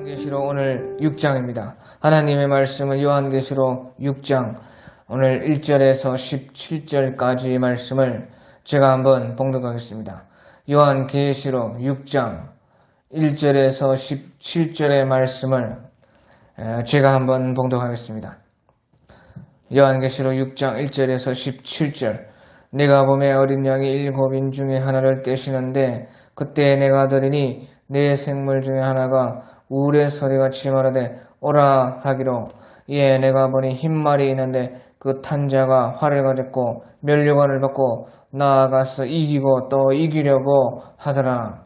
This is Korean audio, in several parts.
요한계시록 오늘 6장입니다. 하나님의 말씀은 요한계시록 6장 오늘 1절에서 17절까지 말씀을 제가 한번 봉독하겠습니다. 요한계시록 6장 1절에서 17절의 말씀을 제가 한번 봉독하겠습니다. 요한계시록 6장 1절에서 17절. 내가 봄에 어린 양이 7인 중에 하나를 떼시는데 그때 내가 들으니 네 생물 중에 하나가 우울의 소리같이 말하되 오라 하기로, 이에 내가 보니 흰 말이 있는데 그 탄 자가 활을 가졌고 면류관을 받고 나아가서 이기고 또 이기려고 하더라.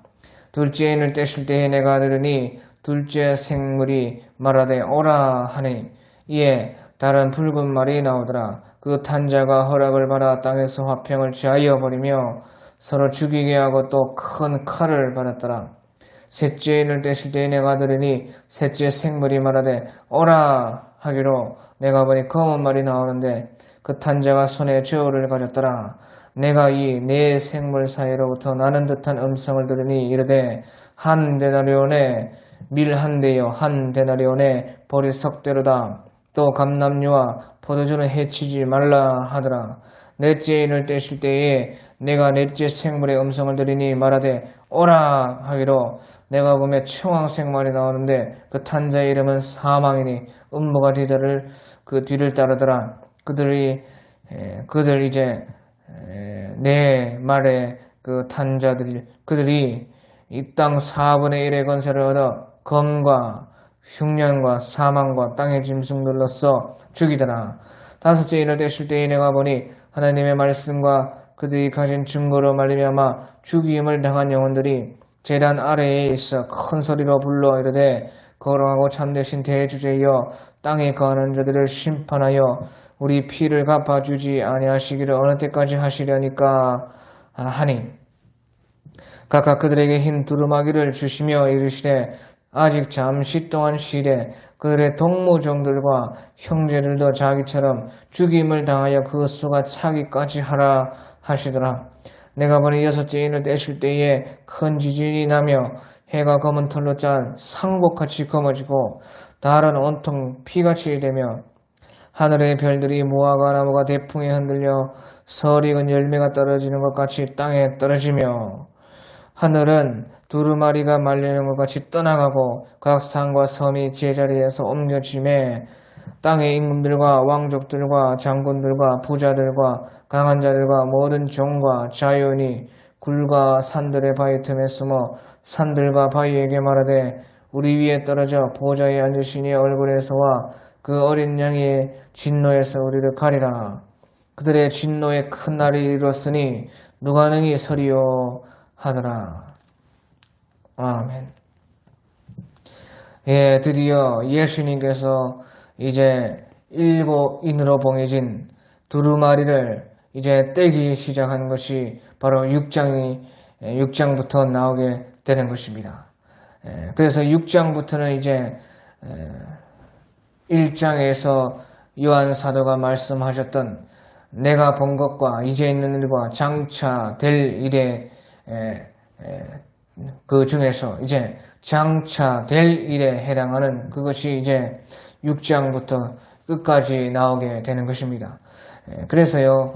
둘째 인을 떼실 때에 내가 들으니 둘째 생물이 말하되 오라 하니, 이에 다른 붉은 말이 나오더라. 그 탄 자가 허락을 받아 땅에서 화평을 취하여 버리며 서로 죽이게 하고 또 큰 칼을 받았더라. 셋째 인을 떼실 때에 내가 들으니 셋째 생물이 말하되 오라 하기로, 내가 보니 검은 말이 나오는데 그 탄 자가 손에 저울을 가졌더라. 내가 이 네 생물 사이로부터 나는 듯한 음성을 들으니 이르되 한 데나리온에 밀 한 대요 한 데나리온에 보리 석대로다. 또 감람류와 포도주는 해치지 말라 하더라. 넷째 인을 떼실 때에 내가 넷째 생물의 음성을 들으니 말하되 오라 하기로, 내가 보면 청황색 말이 나오는데 그 탄 자의 이름은 사망이니 음모가 그 뒤를 따르더라. 그들 이제 내 말에 그 탄 자들이 그들이 이 땅 4분의 1의 건설을 얻어 검과 흉년과 사망과 땅의 짐승들로서 죽이더라. 다섯째 인을 떼실 때에 내가 보니 하나님의 말씀과 그들이 가진 증거로 말미암아 죽임을 당한 영혼들이 제단 아래에 있어 큰 소리로 불러 이르되 거룩하고 참되신 대주제여, 땅에 거하는 자들을 심판하여 우리 피를 갚아주지 아니하시기를 어느 때까지 하시려니까 하니, 각각 그들에게 흰 두루마기를 주시며 이르시되 아직 잠시 동안 쉬되 그들의 동무종들과 형제들도 자기처럼 죽임을 당하여 그 수가 차기까지 하라 하시더라. 내가 보니 여섯째 인을 떼실 때에 큰 지진이 나며 해가 검은 털로 짠 상곡같이 검어지고 달은 온통 피같이 되며 하늘의 별들이 무화과 나무가 대풍에 흔들려 설익은 열매가 떨어지는 것 같이 땅에 떨어지며 하늘은 두루마리가 말리는 것 같이 떠나가고 각 산과 섬이 제자리에서 옮겨짐에 땅의 임금들과 왕족들과 장군들과 부자들과 강한 자들과 모든 종과 자연이 굴과 산들의 바위 틈에 숨어 산들과 바위에게 말하되 우리 위에 떨어져 보좌에 앉으시니 얼굴에서와 그 어린 양의 진노에서 우리를 가리라. 그들의 진노의 큰 날이 이르렀으니 누가 능히 서리요 하더라. 아멘. 예, 드디어 예수님께서 이제 7인으로 봉해진 두루마리를 이제 떼기 시작한 것이 바로 6장부터 나오게 되는 것입니다. 그래서 6장부터는 이제 1장에서 요한 사도가 말씀하셨던 내가 본 것과 이제 있는 일과 장차 될 일에 그 중에서 이제 장차 될 일에 해당하는 그것이 이제 6장부터 끝까지 나오게 되는 것입니다. 그래서요,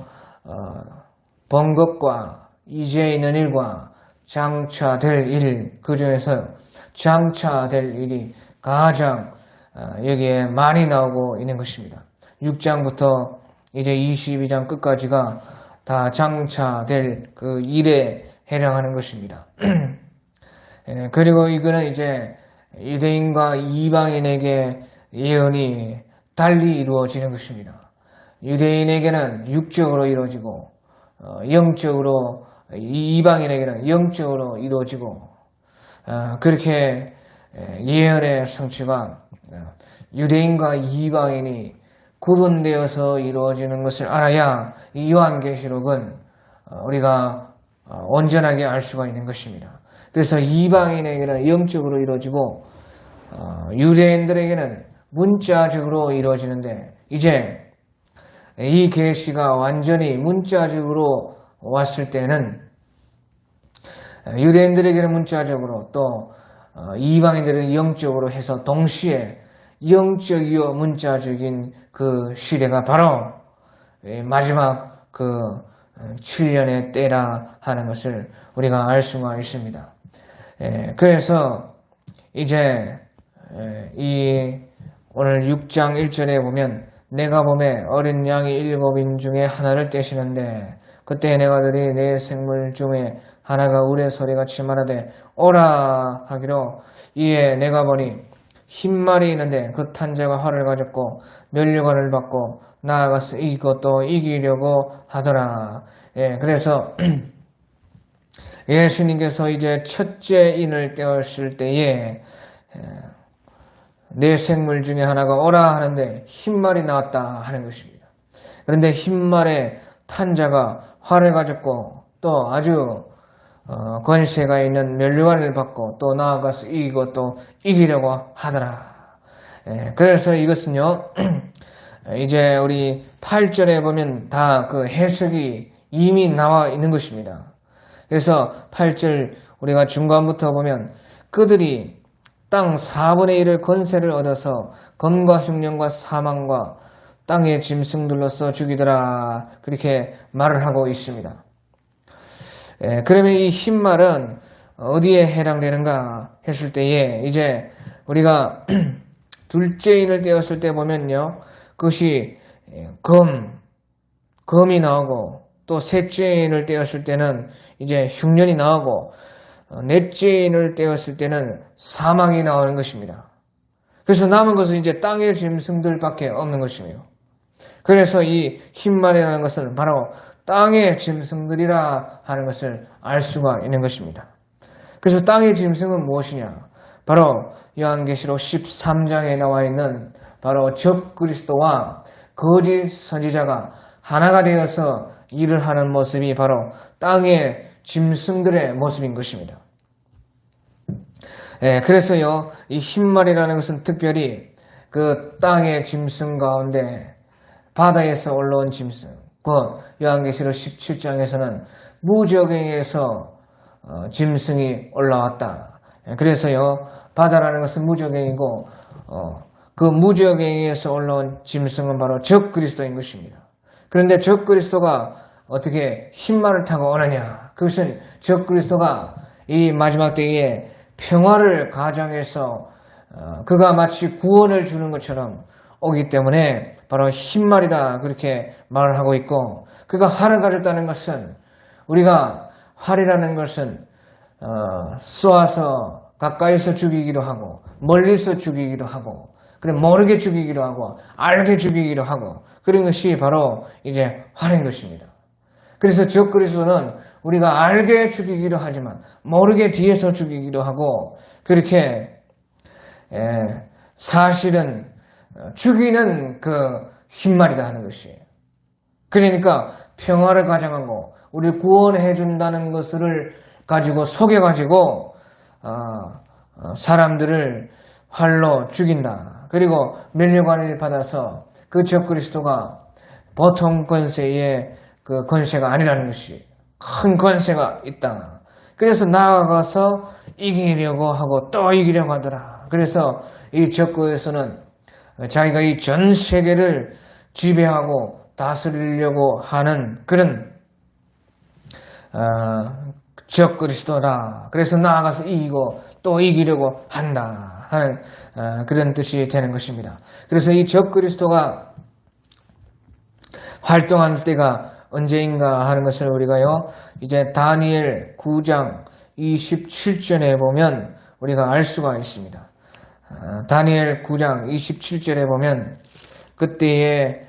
본 것과 이제 있는 일과 장차 될 일, 그 중에서 장차 될 일이 가장 여기에 많이 나오고 있는 것입니다. 6장부터 이제 22장 끝까지가 다 장차 될 그 일에 해당하는 것입니다. 그리고 이거는 이제 유대인과 이방인에게 예언이 달리 이루어지는 것입니다. 유대인에게는 육적으로 이루어지고 영적으로, 이방인에게는 영적으로 이루어지고, 그렇게 예언의 성취가 유대인과 이방인이 구분되어서 이루어지는 것을 알아야 이 요한계시록은 우리가 온전하게 알 수가 있는 것입니다. 그래서 이방인에게는 영적으로 이루어지고 유대인들에게는 문자적으로 이루어지는데, 이제 이 계시가 완전히 문자적으로 왔을 때는 유대인들에게는 문자적으로, 또 이방인들은 영적으로 해서 동시에 영적이요 문자적인 그 시대가 바로 마지막 그 7년의 때라 하는 것을 우리가 알 수가 있습니다. 그래서 이제 이 오늘 6장 1절에 보면 내가 봄에 어린 양이 7인 중에 하나를 떼시는데 그때 내가 들이 내 생물 중에 하나가 우레 소리같이 말하되 오라 하기로 이에 내가 보니 흰 말이 있는데 그 탄자가 활을 가졌고 면류관을 받고 나아가서 이것도 이기려고 하더라. 그래서 예수님께서 이제 첫째 인을 떼었을 때에 내 생물 중에 하나가 오라 하는데 흰 말이 나왔다 하는 것입니다. 그런데 흰 말에 탄자가 활을 가졌고 또 아주 권세가 있는 면류관을 받고 또 나아가서 이것도 이기려고 하더라. 그래서 이것은요 이제 우리 8절에 보면 다 그 해석이 이미 나와 있는 것입니다. 그래서 8절 우리가 중간부터 보면 그들이 땅 4분의 1을 권세를 얻어서 검과 흉년과 사망과 땅의 짐승들로서 죽이더라 그렇게 말을 하고 있습니다. 그러면 이 흰 말은 어디에 해당되는가 했을 때에 이제 우리가 둘째 인을 떼었을 때 보면요 그것이 검이 나오고 또 셋째 인을 떼었을 때는 이제 흉년이 나오고 넷째 인을 떼었을 때는 사망이 나오는 것입니다. 그래서 남은 것은 이제 땅의 짐승들밖에 없는 것이며 그래서 이 흰말이라는 것은 바로 땅의 짐승들이라 하는 것을 알 수가 있는 것입니다. 그래서 땅의 짐승은 무엇이냐? 바로 요한계시록 13장에 나와 있는 바로 적그리스도와 거짓 선지자가 하나가 되어서 일을 하는 모습이 바로 땅의 짐승들의 모습인 것입니다. 그래서요, 이 흰말이라는 것은 특별히 그 땅의 짐승 가운데 바다에서 올라온 짐승, 곧 요한계시록 17장에서는 무저갱에서 짐승이 올라왔다. 그래서요, 바다라는 것은 무저갱이고 그 무저갱에서 올라온 짐승은 바로 적그리스도인 것입니다. 그런데 적그리스도가 어떻게 흰말을 타고 오느냐? 그것은 적그리스도가 이 마지막 때에 평화를 가정해서 그가 마치 구원을 주는 것처럼 오기 때문에 바로 흰말이다 그렇게 말을 하고 있고 그가 활을 가졌다는 것은 우리가 활이라는 것은 쏘아서 가까이서 죽이기도 하고 멀리서 죽이기도 하고 그래 모르게 죽이기도 하고 알게 죽이기도 하고 그런 것이 바로 이제 활인 것입니다. 그래서 적그리스도는 우리가 알게 죽이기도 하지만 모르게 뒤에서 죽이기도 하고 그렇게 사실은 죽이는 그 흰말이다 하는 것이에요. 그러니까 평화를 가정하고 우리를 구원해 준다는 것을 가지고 속여가지고 사람들을 활로 죽인다. 그리고 면류관을 받아서 그 적그리스도가 보통 권세의 그 권세가 아니라는 것이 큰 권세가 있다. 그래서 나아가서 이기려고 하고 또 이기려고 하더라. 그래서 이 적그리스도는 자기가 이 전 세계를 지배하고 다스리려고 하는 그런 적그리스도다. 그래서 나아가서 이기고 또 이기려고 한다 하는 그런 뜻이 되는 것입니다. 그래서 이 적그리스도가 활동할 때가 언제인가 하는 것을 우리가요 이제 다니엘 9장 27절에 보면 우리가 알 수가 있습니다. 다니엘 9장 27절에 보면 그때에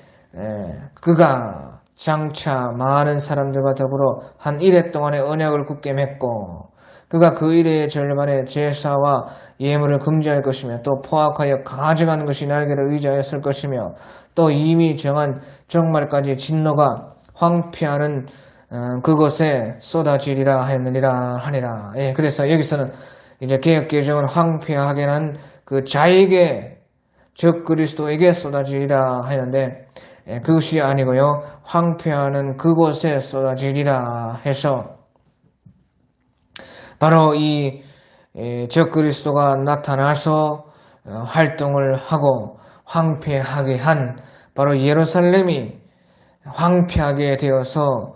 그가 장차 많은 사람들과 더불어 한 1회 동안의 언약을 굳게 맺고 그가 그 1회의 절반의 제사와 예물을 금지할 것이며 또 포악하여 가증하는 것이 날개를 의지하였을 것이며 또 이미 정한 정말까지 진노가 황폐하는 그곳에 쏟아지리라 하였느니라 하니라. 그래서 여기서는 이제 개역개정은 황폐하게 한 그 자에게 적그리스도에게 쏟아지리라 하였는데 그것이 아니고요 황폐하는 그곳에 쏟아지리라 해서 바로 이 적그리스도가 나타나서 활동을 하고 황폐하게 한 바로 예루살렘이 황폐하게 되어서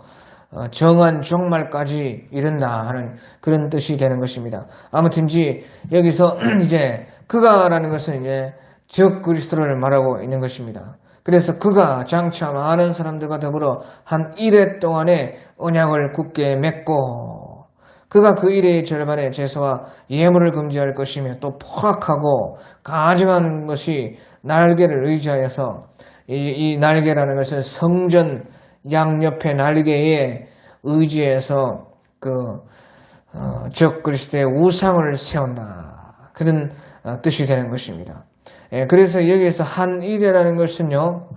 정한 종말까지 이른다 하는 그런 뜻이 되는 것입니다. 아무튼지 여기서 이제 그가라는 것은 이제 적그리스도를 말하고 있는 것입니다. 그래서 그가 장차 많은 사람들과 더불어 한 일회 동안의 언약을 굳게 맺고 그가 그 일의 절반의 제사와 예물을 금지할 것이며 또 포악하고 가증한 것이 날개를 의지하여서 이 날개라는 것은 성전 양옆의 날개에 의지해서 적그리스도의 우상을 세운다. 그런 뜻이 되는 것입니다. 그래서 여기에서 한 일이라는 것은요,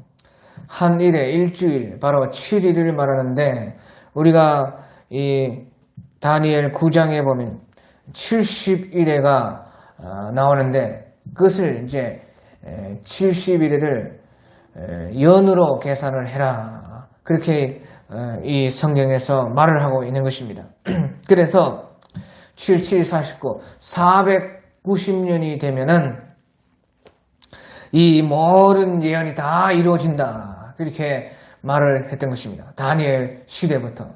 한 일의 일주일, 바로 7일을 말하는데, 우리가 이 다니엘 9장에 보면 70일에가 나오는데, 그것을 이제 70일을 연으로 계산을 해라. 그렇게 이 성경에서 말을 하고 있는 것입니다. 그래서 77, 49, 490년이 되면은 이 모든 예언이 다 이루어진다. 그렇게 말을 했던 것입니다. 다니엘 시대부터.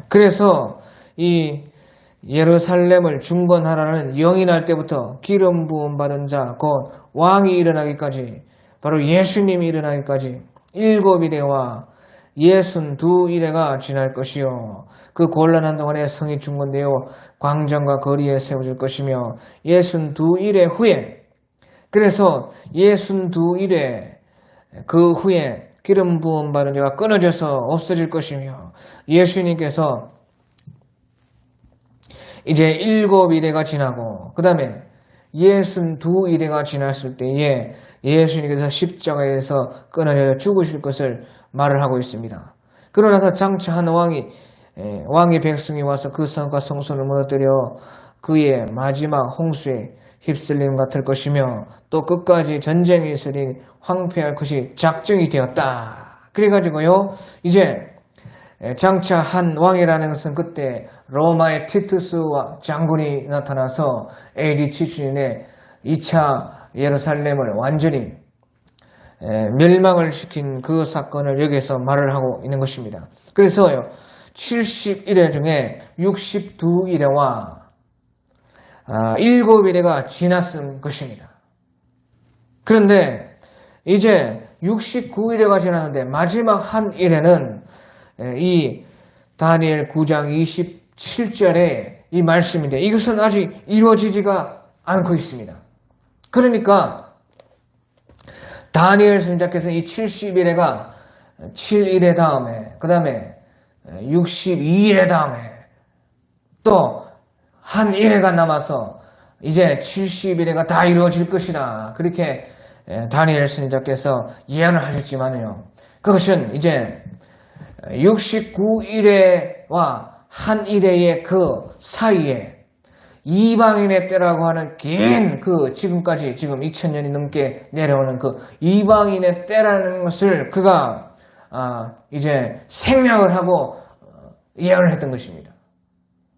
그래서 이 예루살렘을 중건하라는 영이 날 때부터 기름 부음 받은 자, 곧 왕이 일어나기까지, 바로 예수님이 일어나기까지 7일에와 62일에가 지날 것이요. 그 곤란한 동안에 성이 중건되어 광장과 거리에 세워질 것이며 62일의 후에, 그래서 62일에 그 후에 기름 부음 받은 자가 끊어져서 없어질 것이며 예수님께서 이제 7일에가 지나고 그 다음에 62일에가 지났을 때에 예수님께서 십자가에서 끊어져 죽으실 것을 말을 하고 있습니다. 그러고 나서 장차 한 왕의 백성이 와서 그 성과 성소를 무너뜨려 그의 마지막 홍수에 휩쓸림 같을 것이며 또 끝까지 전쟁이 있으니 황폐할 것이 작정이 되었다. 그래가지고요, 이제 장차 한 왕이라는 것은 그때 로마의 티투스 장군이 나타나서 AD 70년에 2차 예루살렘을 완전히 멸망을 시킨 그 사건을 여기서 말을 하고 있는 것입니다. 그래서요, 70일에 중에 62일에와 7일에가 지났을 것입니다. 그런데 이제 69일에가 지났는데 마지막 한 일에는 이 다니엘 9장 27절에 이 말씀인데 이것은 아직 이루어지지가 않고 있습니다. 그러니까 다니엘 선지자께서 이 70일에가 7일의 다음에 그 다음에 62일의 다음에 또 한 일회가 남아서 이제 70일에가 다 이루어질 것이다. 그렇게 다니엘 선지자께서 예언을 하셨지만요. 그것은 이제 69일에와 한 일회의 그 사이에 이방인의 때라고 하는 긴 지금까지 지금 2000년이 넘게 내려오는 그 이방인의 때라는 것을 그가 이제 생략을 하고 예언을 했던 것입니다.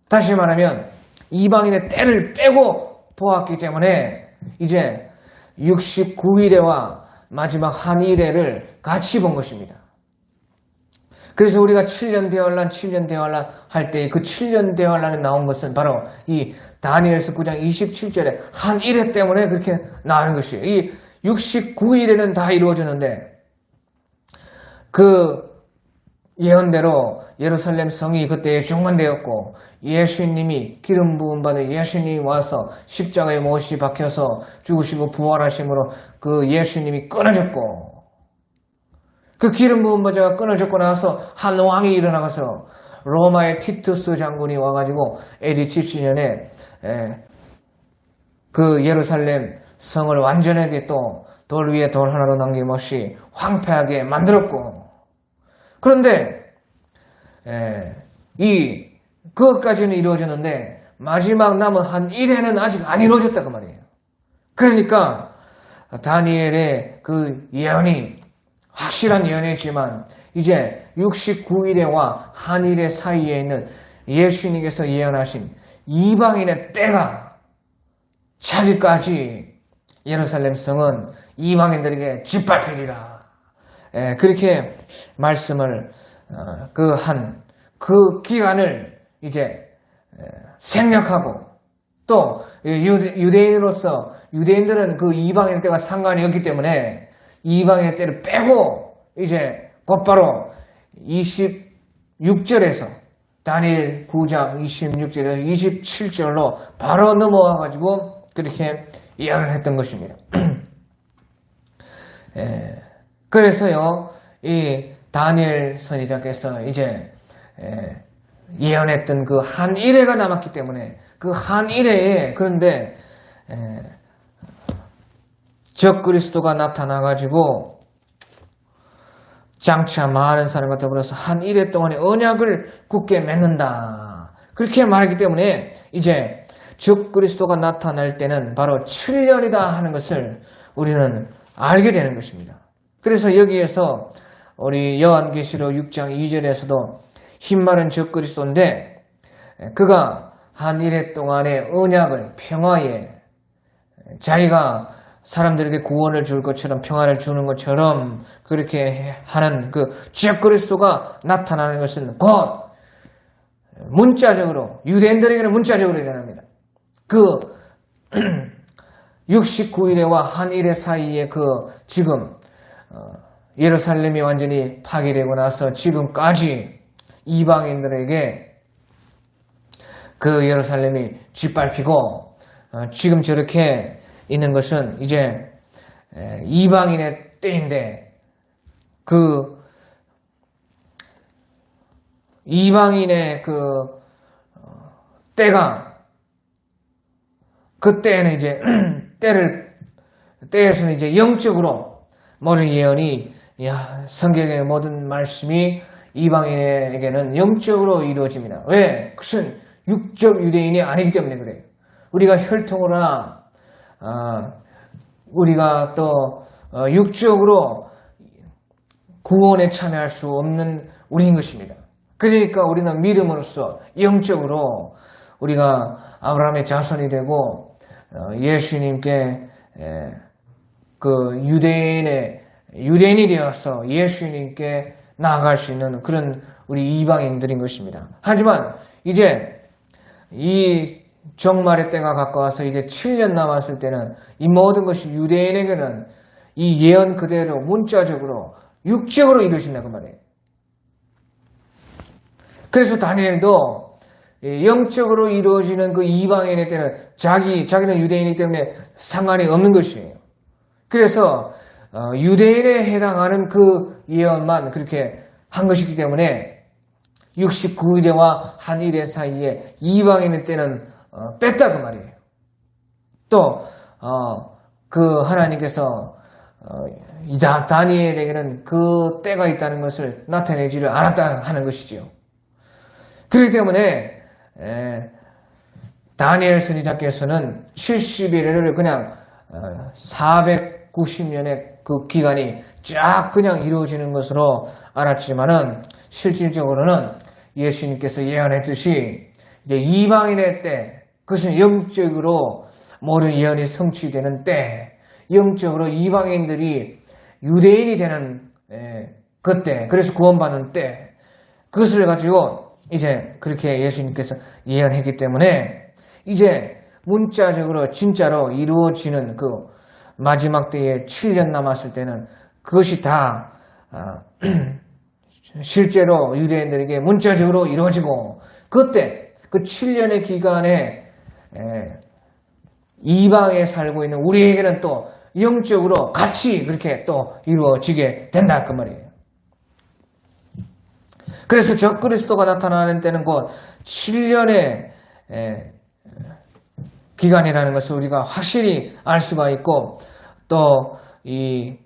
다시 말하면 이방인의 때를 빼고 보았기 때문에 이제 69일에와 마지막 한 일회를 같이 본 것입니다. 그래서 우리가 7년 대환란 할 때 그 7년 대환란에 나온 것은 바로 이 다니엘서 9장 27절에 한 일회 때문에 그렇게 나오는 것이에요. 이 69일에는 다 이루어졌는데 그 예언대로 예루살렘 성이 그때 중건되었고 예수님이 기름 부음 받은 예수님이 와서 십자가에 못이 박혀서 죽으시고 부활하심으로 그 예수님이 끊어졌고 그 기름 부음 받은 자가 끊어졌고 나서 한 왕이 일어나가서 로마의 티투스 장군이 와가지고 AD 70년에 그 예루살렘 성을 완전하게 또 돌 위에 돌 하나도 남김없이 황폐하게 만들었고 그런데 그것까지는 이루어졌는데 마지막 남은 한 1회는 아직 안 이루어졌다고 말이에요. 그러니까 다니엘의 그 예언이 확실한 예언이지만 이제 69일에와 한 일의 사이에 있는 예수님께서 예언하신 이방인의 때가 차기까지 예루살렘 성은 이방인들에게 짓밟히리라. 그렇게 말씀을 그 기간을 이제 생략하고, 또 유대인으로서 유대인들은 그 이방인의 때가 상관이 없기 때문에 이방인의 때를 빼고 이제 곧바로 26절에서 다니엘 9장 26절에서 27절로 바로 넘어와 가지고 그렇게 예언을 했던 것입니다. 그래서요, 이 다니엘 선지자께서 이제 예언했던 그 한 일회가 남았기 때문에 그 한 일회에, 그런데 적 그리스도가 나타나 가지고 장차 많은 사람과 더불어서 한 일회 동안의 언약을 굳게 맺는다, 그렇게 말했기 때문에 이제 적 그리스도가 나타날 때는 바로 7년이다 하는 것을 우리는 알게 되는 것입니다. 그래서 여기에서 우리 요한계시록 6장 2절에서도 흰말은 적 그리스도인데 그가 한 일회 동안의 언약을 평화에, 자기가 사람들에게 구원을 줄 것처럼, 평화를 주는 것처럼 그렇게 하는 그 적 그리스도가 나타나는 것은 곧 문자적으로, 유대인들에게는 문자적으로 일어납니다. 그 69일에와 한 일회 사이에 그 지금 예루살렘이 완전히 파괴되고 나서 지금까지 이방인들에게 그 예루살렘이 짓밟히고 지금 저렇게 있는 것은 이제 이방인의 때인데, 그 이방인의 그 때가, 그때는 이제 때에서는 이제 영적으로 모든 예언이, 성경의 모든 말씀이 이방인에게는 영적으로 이루어집니다. 왜? 그것은 육적 유대인이 아니기 때문에 그래요. 우리가 혈통으로나 우리가 또 육적으로 구원에 참여할 수 없는 우리인 것입니다. 그러니까 우리는 믿음으로써 영적으로 우리가 아브라함의 자손이 되고 예수님께 그 유대인이 되어서 예수님께 나아갈 수 있는 그런 우리 이방인들인 것입니다. 하지만 이제 이 종말의 때가 가까워서 이제 7년 남았을 때는 이 모든 것이 유대인에게는 이 예언 그대로 문자적으로 육적으로 이루어진다고 말해요. 그래서 다니엘도 영적으로 이루어지는 그 이방인의 때는 자기는 유대인이기 때문에 상관이 없는 것이에요. 그래서 유대인에 해당하는 그 예언만 그렇게 한 것이기 때문에 69일에와 한 일회 사이에 이방인의 때는 뺐다 그 말이에요. 또 그 하나님께서 다니엘에게는 그 때가 있다는 것을 나타내지를 않았다 하는 것이지요. 그렇기 때문에 다니엘 선지자께서는 70일을 그냥 490년의 그 기간이 쫙 그냥 이루어지는 것으로 알았지만은 실질적으로는 예수님께서 예언했듯이 이제 이방인의 때, 그것은 영적으로 모든 예언이 성취되는 때, 영적으로 이방인들이 유대인이 되는 그때, 그래서 구원받는 때, 그것을 가지고 이제 그렇게 예수님께서 예언했기 때문에 이제 문자적으로 진짜로 이루어지는 그 마지막 때에 7년 남았을 때는 그것이 다 실제로 유대인들에게 문자적으로 이루어지고, 그때 그 7년의 기간에 이방에 살고 있는 우리에게는 또 영적으로 같이 그렇게 또 이루어지게 된다 그 말이에요. 그래서 적 그리스도가 나타나는 때는 곧 7년의 기간이라는 것을 우리가 확실히 알 수가 있고, 또 이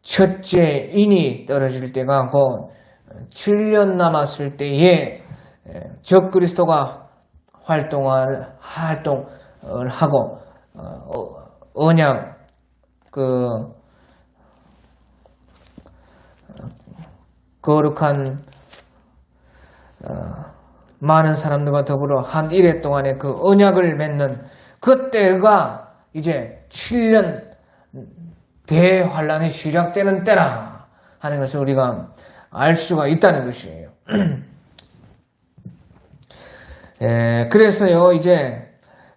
첫째 인이 떨어질 때가 곧 7년 남았을 때에 적 그리스도가 활동을 하고 언약 거룩한 많은 사람들과 더불어 한 일해 동안에 그 언약을 맺는 그때가 이제 7년 대환란이 시작되는 때라 하는 것을 우리가 알 수가 있다는 것이에요. 그래서요,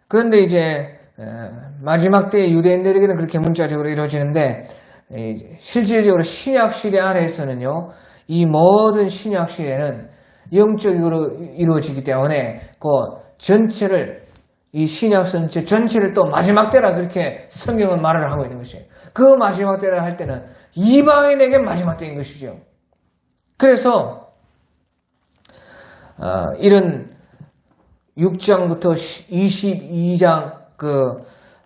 그런데 마지막 때 유대인들에게는 그렇게 문자적으로 이루어지는데, 실질적으로 신약 시대 안에서는요, 이 모든 신약 시대는 영적으로 이루어지기 때문에, 이 신약 전체 전체를 또 마지막 때라 그렇게 성경은 말을 하고 있는 것이에요. 그 마지막 때를 할 때는 이방인에게 마지막 때인 것이죠. 그래서, 이런 6장부터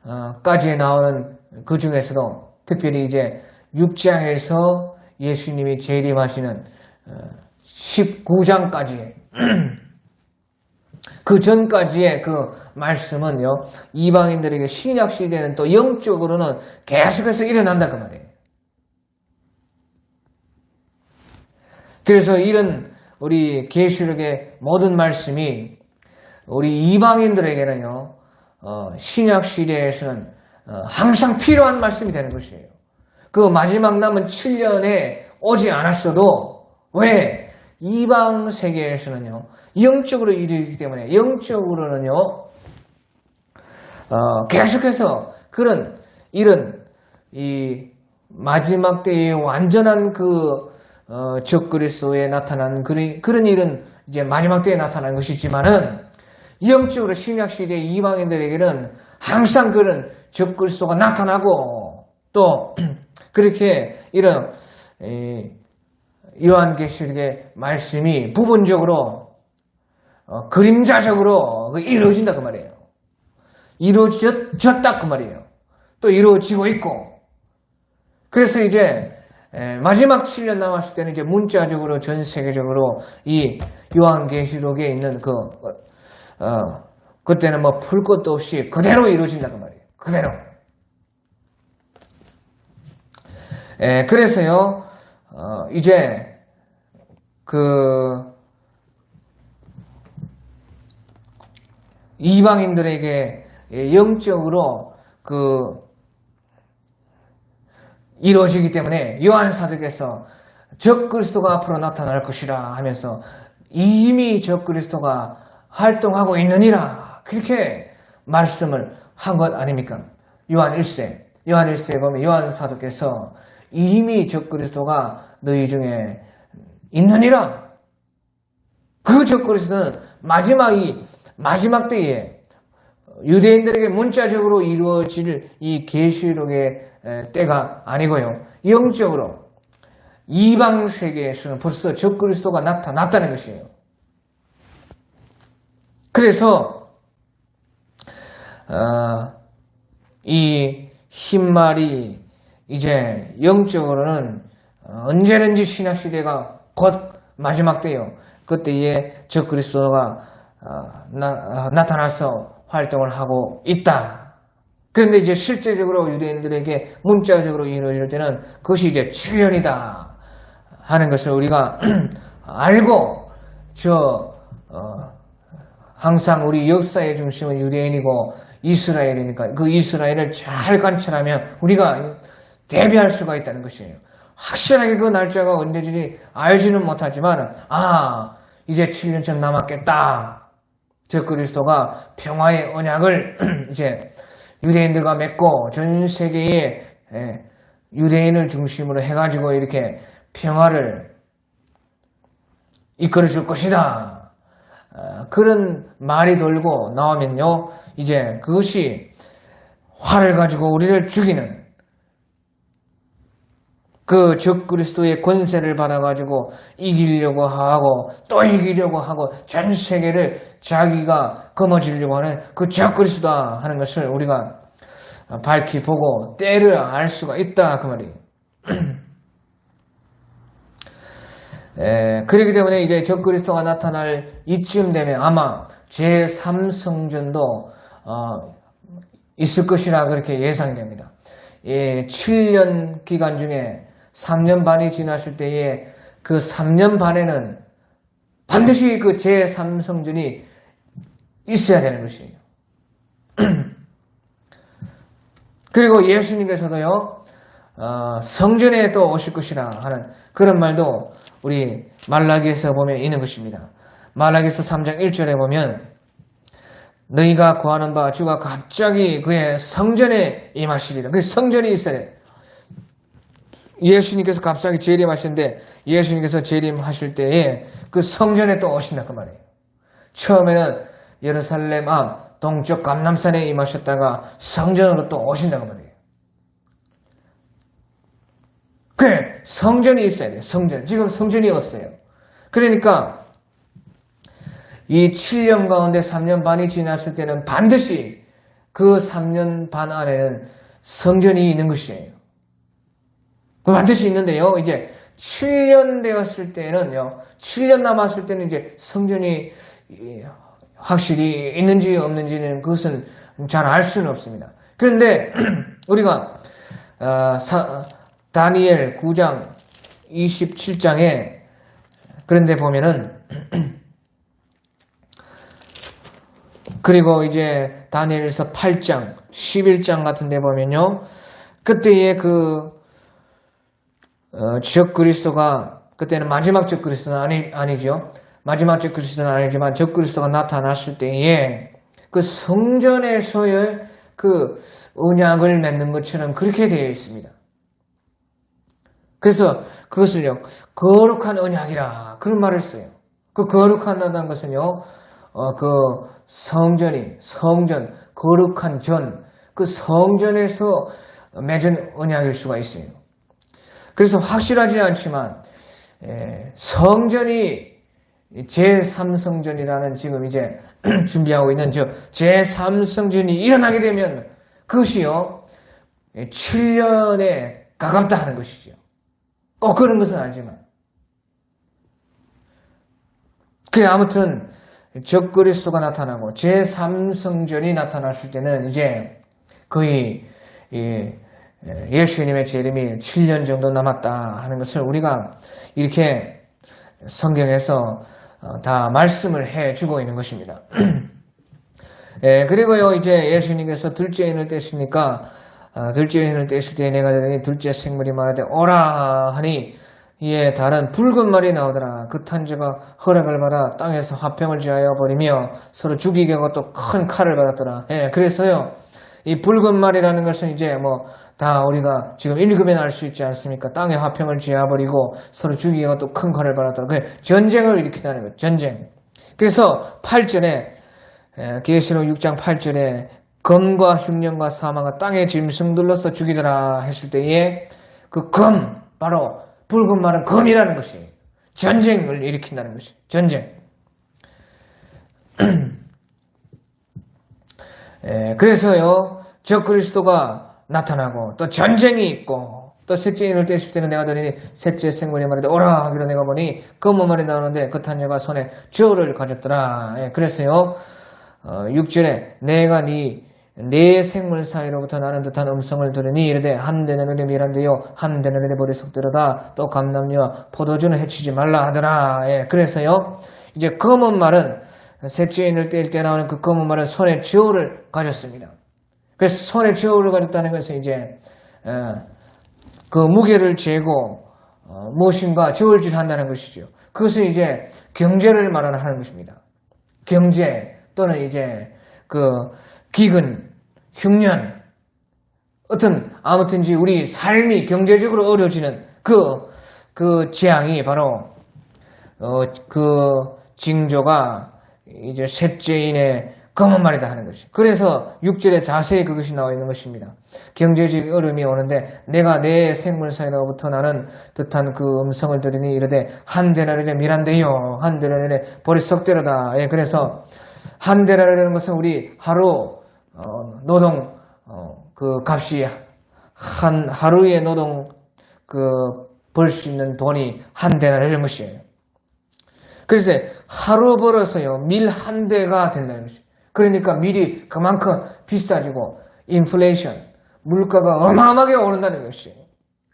22장까지에 나오는 그 중에서도 특별히 6장에서 예수님이 재림하시는 19장까지의 그 전까지의 그 말씀은요, 이방인들에게 신약 시대는 또 영적으로는 계속해서 일어난다 그 말이에요. 그래서 이런 우리 계시록의 모든 말씀이 우리 이방인들에게는요, 신약 시대에서는 항상 필요한 말씀이 되는 것이에요. 그 마지막 남은 7년에 오지 않았어도 왜? 이방 세계에서는요, 영적으로 이르기 때문에 영적으로는요, 계속해서 이런 이 마지막 때의 완전한 적그리스도에 나타난 그런 일은 마지막 때에 나타난 것이지만은 영적으로 신약 시대 이방인들에게는 항상 그런 적그리스도가 나타나고 또 그렇게 이런 요한계시록의 말씀이 부분적으로 그림자적으로 이루어진다 그 말이에요. 이루어졌다 그 말이에요. 또 이루어지고 있고. 그래서 마지막 7년 남았을 때는 문자적으로 전 세계적으로 이 요한계시록에 있는 그때는 풀 것도 없이 그대로 이루어진다 그 말이에요. 그대로. 그래서요, 이방인들에게 영적으로 이루어지기 때문에 요한 사도께서 적그리스도가 앞으로 나타날 것이라 하면서 이미 적그리스도가 활동하고 있느니라 그렇게 말씀을 한 것 아닙니까? 요한 1세에 보면 요한 사도께서 이미 적그리스도가 너희 중에 있느니라. 그 적그리스도는 마지막 때에 유대인들에게 문자적으로 이루어질 이 계시록의 때가 아니고요. 영적으로 이방 세계에서는 벌써 적그리스도가 나타났다는 것이에요. 그래서 이 흰말이 영적으로는 언제든지 신약시대가 곧 마지막 때요. 그때에 적그리스도가 나타나서 활동을 하고 있다. 그런데 실제적으로 유대인들에게 문자적으로 이루어질 때는 그것이 7년이다 하는 것을 우리가 알고 항상 우리 역사의 중심은 유대인이고 이스라엘이니까 그 이스라엘을 잘 관찰하면 우리가 대비할 수가 있다는 것이에요. 확실하게 그 날짜가 언제인지 알지는 못하지만 이제 7년쯤 남았겠다. 적그리스도가 평화의 언약을 유대인들과 맺고 전 세계에 유대인을 중심으로 해가지고 이렇게 평화를 이끌어 줄 것이다. 그런 말이 돌고 나오면요, 그것이 활을 가지고 우리를 죽이는 그 적그리스도의 권세를 받아가지고 이기려고 하고 또 이기려고 하고 전 세계를 자기가 거머쥐려고 하는 그 적그리스도다 하는 것을 우리가 밝히 보고 때를 알 수가 있다 그 말이에요. 그렇기 때문에 적그리스도가 나타날 이쯤 되면 아마 제3성전도 있을 것이라 그렇게 예상이 됩니다. 7년 기간 중에 3년 반이 지났을 때에 그 3년 반에는 반드시 그 제3성전이 있어야 되는 것이에요. 그리고 예수님께서도요, 성전에 또 오실 것이라 하는 그런 말도 우리 말라기에서 보면 있는 것입니다. 말라기에서 3장 1절에 보면 너희가 구하는 바 주가 갑자기 그의 성전에 임하시리라. 그 성전이 있어야 돼. 예수님께서 갑자기 재림하시는데 예수님께서 재림하실 때에 그 성전에 또 오신다 그 말이에요. 처음에는 예루살렘 앞 동쪽 감람산에 임하셨다가 성전으로 또 오신다 그 말이에요. 그래, 성전이 있어야 돼요. 성전. 지금 성전이 없어요. 그러니까 이 7년 가운데 3년 반이 지났을 때는 반드시 그 3년 반 안에는 성전이 있는 것이에요. 반드시 있는데요. 이제 7년 되었을 때는요. 7년 남았을 때는 이제 성전이 확실히 있는지 없는지는 그것은 잘 알 수는 없습니다. 그런데 우리가 다니엘 9장 27장에 그런데 보면은 그리고 이제 다니엘서 8장 11장 같은 데 보면요. 그때의 적그리스도가 그때는 마지막 적그리스도는 아니죠. 마지막 적그리스도는 아니지만 적그리스도가 나타났을 때에 그 성전에서의 그 언약을 맺는 것처럼 그렇게 되어 있습니다. 그래서 그것을요, 거룩한 언약이라 그런 말을 써요. 그 거룩하다는 것은요, 그 성전, 거룩한 전, 그 성전에서 맺은 언약일 수가 있어요. 그래서 확실하지 않지만 성전이 제3성전이라는 지금 이제 준비하고 있는 제3성전이 일어나게 되면 그것이요 7년에 가깝다 하는 것이죠. 꼭 그런 것은 아니지만 아무튼 적그리스도가 나타나고 제3성전이 나타났을 때는 이제 거의 예수님의 재림이 7년 정도 남았다 하는 것을 우리가 이렇게 성경에서 다 말씀을 해주고 있는 것입니다. 그리고요, 이제 예수님께서 둘째 인을 떼시니까, 둘째 인을 떼실 때 내가 들으니 둘째 생물이 말하되 오라 하니 이에 다른 붉은 말이 나오더라. 그 탄자가 허락을 받아 땅에서 화평을 지하여 버리며 서로 죽이게 하고 또 큰 칼을 받았더라. 그래서요, 이 붉은 말이라는 것은 이제 다 우리가 지금 읽으면 알 수 있지 않습니까? 땅에 화평을 지어버리고 서로 죽이고 또 큰 칼을 받았다. 전쟁을 일으킨다는 거예요. 전쟁. 그래서 8절에 계시록 6장 8절에 검과 흉년과 사망과 땅의 짐승들로서 죽이더라 했을 때에 그 검, 바로 붉은 말은 검이라는 것이에요. 전쟁을 일으킨다는 것이에요. 전쟁. 그래서요, 적그리스도가 나타나고 또 전쟁이 있고 또 셋째 인을 떼실 때는 내가 들으니 셋째 생물이 말하되 오라 하기로 내가 보니 검은 말이 나오는데 그 탄자가 손에 저울을 가졌더라. 그래서요 6절에 내가 네 생물 사이로부터 나는 듯한 음성을 들으니 이르되 한 대는 의뢰 미란데요 한 대는 의뢰 버리 속되로다 또 감람류와 포도주는 해치지 말라 하더라. 그래서요 이제 검은 말은 셋째 인을 뗄 때 나오는 그 검은 말은 손에 저울을 가졌습니다. 그래서 손에 저울을 가졌다는 것은 이제 그 무게를 재고 무엇인가 저울질 한다는 것이죠. 그것은 이제 경제를 말하는 것입니다. 경제 또는 이제 그 기근, 흉년, 아무튼지 우리 삶이 경제적으로 어려워지는 그 재앙이 바로 그 징조가 이제 셋째인의 검은 말이다 하는 것이. 그래서 6절에 자세히 그것이 나와 있는 것입니다. 경제적 어려움이 오는데 내가 내 생물 사이로부터 나는 듯한 그 음성을 들으니 이르되 한 데나리에 미란데요 한 데나리에 버리 썩되로다. 그래서 한 데나리라는 것은 우리 하루 노동 그 값이 하루의 노동 벌 수 있는 돈이 한 데나리라는 것이에요. 그래서 하루 벌어서요 밀 한 대가 된다는 것이에요. 그러니까 밀이 그만큼 비싸지고 인플레이션, 물가가 어마어마하게 오른다는 것이에요.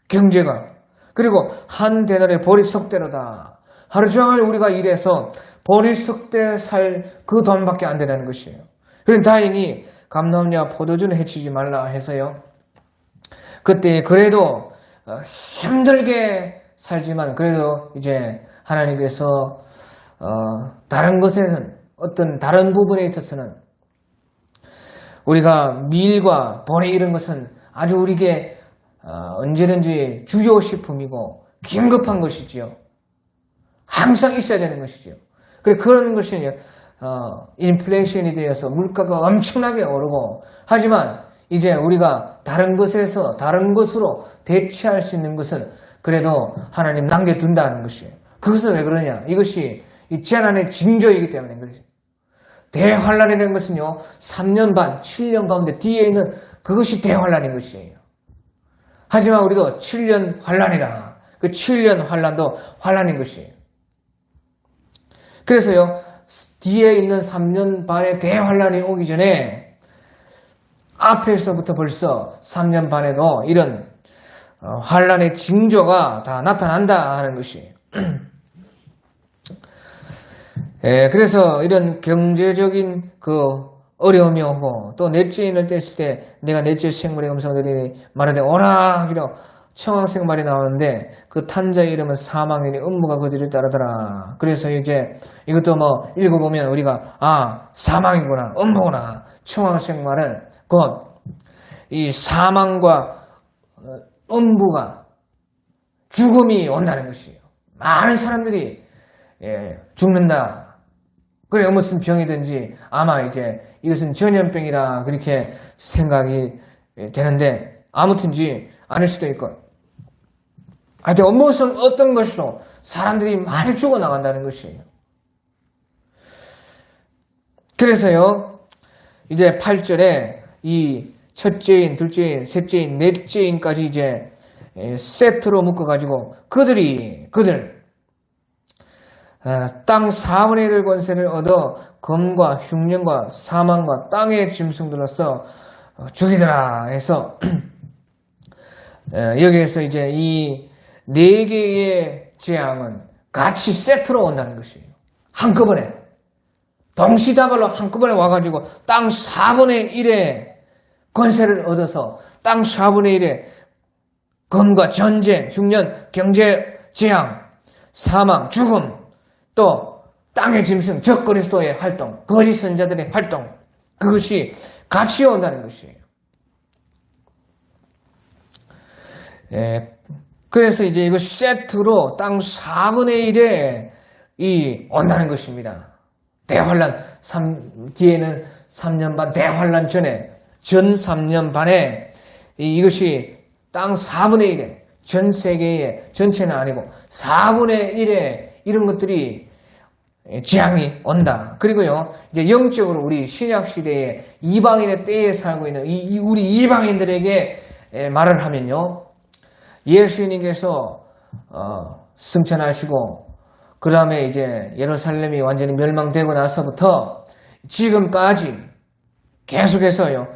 경제가. 그리고 한 데나리에 벌이 썩되로다. 하루 종일 우리가 일해서 보리석대 살 그 돈밖에 안 되는 것이에요. 그런데 다행히 감람류와 포도주는 해치지 말라 해서요. 그때 그래도 힘들게 살지만 그래도 이제 하나님께서 다른 것에는 어떤 다른 부분에 있어서는 우리가 밀과 보리 이런 것은 아주 우리에게 언제든지 주요 식품이고 긴급한 것이지요. 항상 있어야 되는 것이지요. 그런 것이 인플레이션이 되어서 물가가 엄청나게 오르고 하지만 이제 우리가 다른 것에서 다른 것으로 대체할 수 있는 것은 그래도 하나님 남겨둔다는 것이에요. 그것은 왜 그러냐? 이것이 이 재난의 징조이기 때문에 그러죠. 대환란이라는 것은요, 3년 반, 7년 가운데 뒤에 있는 그것이 대환란인 것이에요. 하지만 우리도 7년 환란이라, 그 7년 환란도 환란인 것이에요. 그래서요, 뒤에 있는 3년 반의 대환란이 오기 전에 앞에서부터 벌써 3년 반에도 이런 환란의 징조가 다 나타난다 하는 것이에요. 그래서 이런 경제적인 그 어려움이 오고 또 넷째인을 뗐을 때 내가 넷째 생물의 음성들이 말하되 오라 하기로 청황색 말이 나오는데 그 탄자의 이름은 사망이니 음부가 그들을 따르더라. 그래서 이제 이것도 뭐 읽어보면 우리가 사망이구나 음부구나. 청황색 말은 곧 이 사망과 음부가 죽음이 온다는 것이에요. 많은 사람들이 죽는다. 그래 무슨 병이든지 아마 이제 이것은 전염병이라 그렇게 생각이 되는데 아무튼지 아닐 수도 있고 하여튼 무슨 어떤 것으로 사람들이 많이 죽어나간다는 것이에요. 그래서요 이제 8절에 이 첫째인, 둘째인, 셋째인, 넷째인까지 이제 세트로 묶어가지고 그들 땅 4분의 1 권세를 얻어 검과 흉년과 사망과 땅의 짐승들로서 죽이더라 해서 여기에서 이제 이 4개의 재앙은 같이 세트로 온다는 것이에요. 한꺼번에 동시다발로 한꺼번에 와가지고 땅 4분의 1의 권세를 얻어서 땅 4분의 1의 검과 전쟁, 흉년, 경제 재앙, 사망, 죽음 또 땅의 짐승, 적 그리스도의 활동, 거짓 선자들의 활동 그것이 같이 온다는 것이에요. 그래서 이제 이거 세트로 땅 4분의 1에 온다는 것입니다. 대환란, 뒤에는 3년 반 대환란 전에 전 3년 반에 이것이 땅 4분의 1에 전 세계의 전체는 아니고 4분의 1에 이런 것들이 재앙이 온다. 그리고요, 이제 영적으로 우리 신약 시대에 이방인의 때에 살고 있는 우리 이방인들에게 말을 하면요, 예수님께서 승천하시고 그 다음에 이제 예루살렘이 완전히 멸망되고 나서부터 지금까지 계속해서요,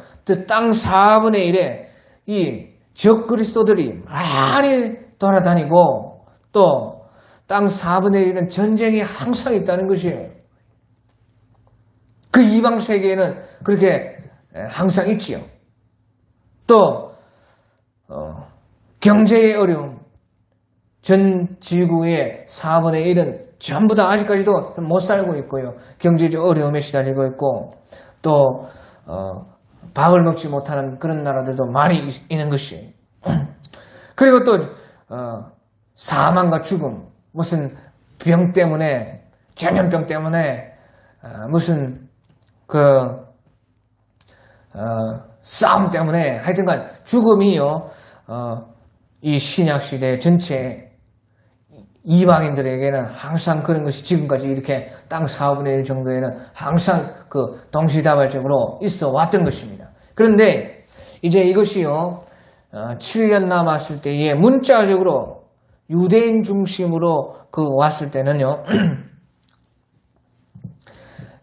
땅 4분의 1에 이 적그리스도들이 많이 돌아다니고 또 땅 4분의 1은 전쟁이 항상 있다는 것이에요. 그 이방 세계에는 그렇게 항상 있지요. 또 경제의 어려움, 전 지구의 4분의 1은 전부 다 아직까지도 못 살고 있고요. 경제적 어려움에 시달리고 있고 또 밥을 먹지 못하는 그런 나라들도 많이 있는 것이에요. 그리고 또 사망과 죽음, 무슨 병 때문에, 전염병 때문에, 무슨 싸움 때문에, 하여튼간 죽음이요, 이 신약시대 전체 이방인들에게는 항상 그런 것이 지금까지 이렇게 땅 4분의 1 정도에는 항상 그 동시다발적으로 있어 왔던 것입니다. 그런데 이제 이것이요, 7년 남았을 때에 문자적으로 유대인 중심으로 왔을 때는요,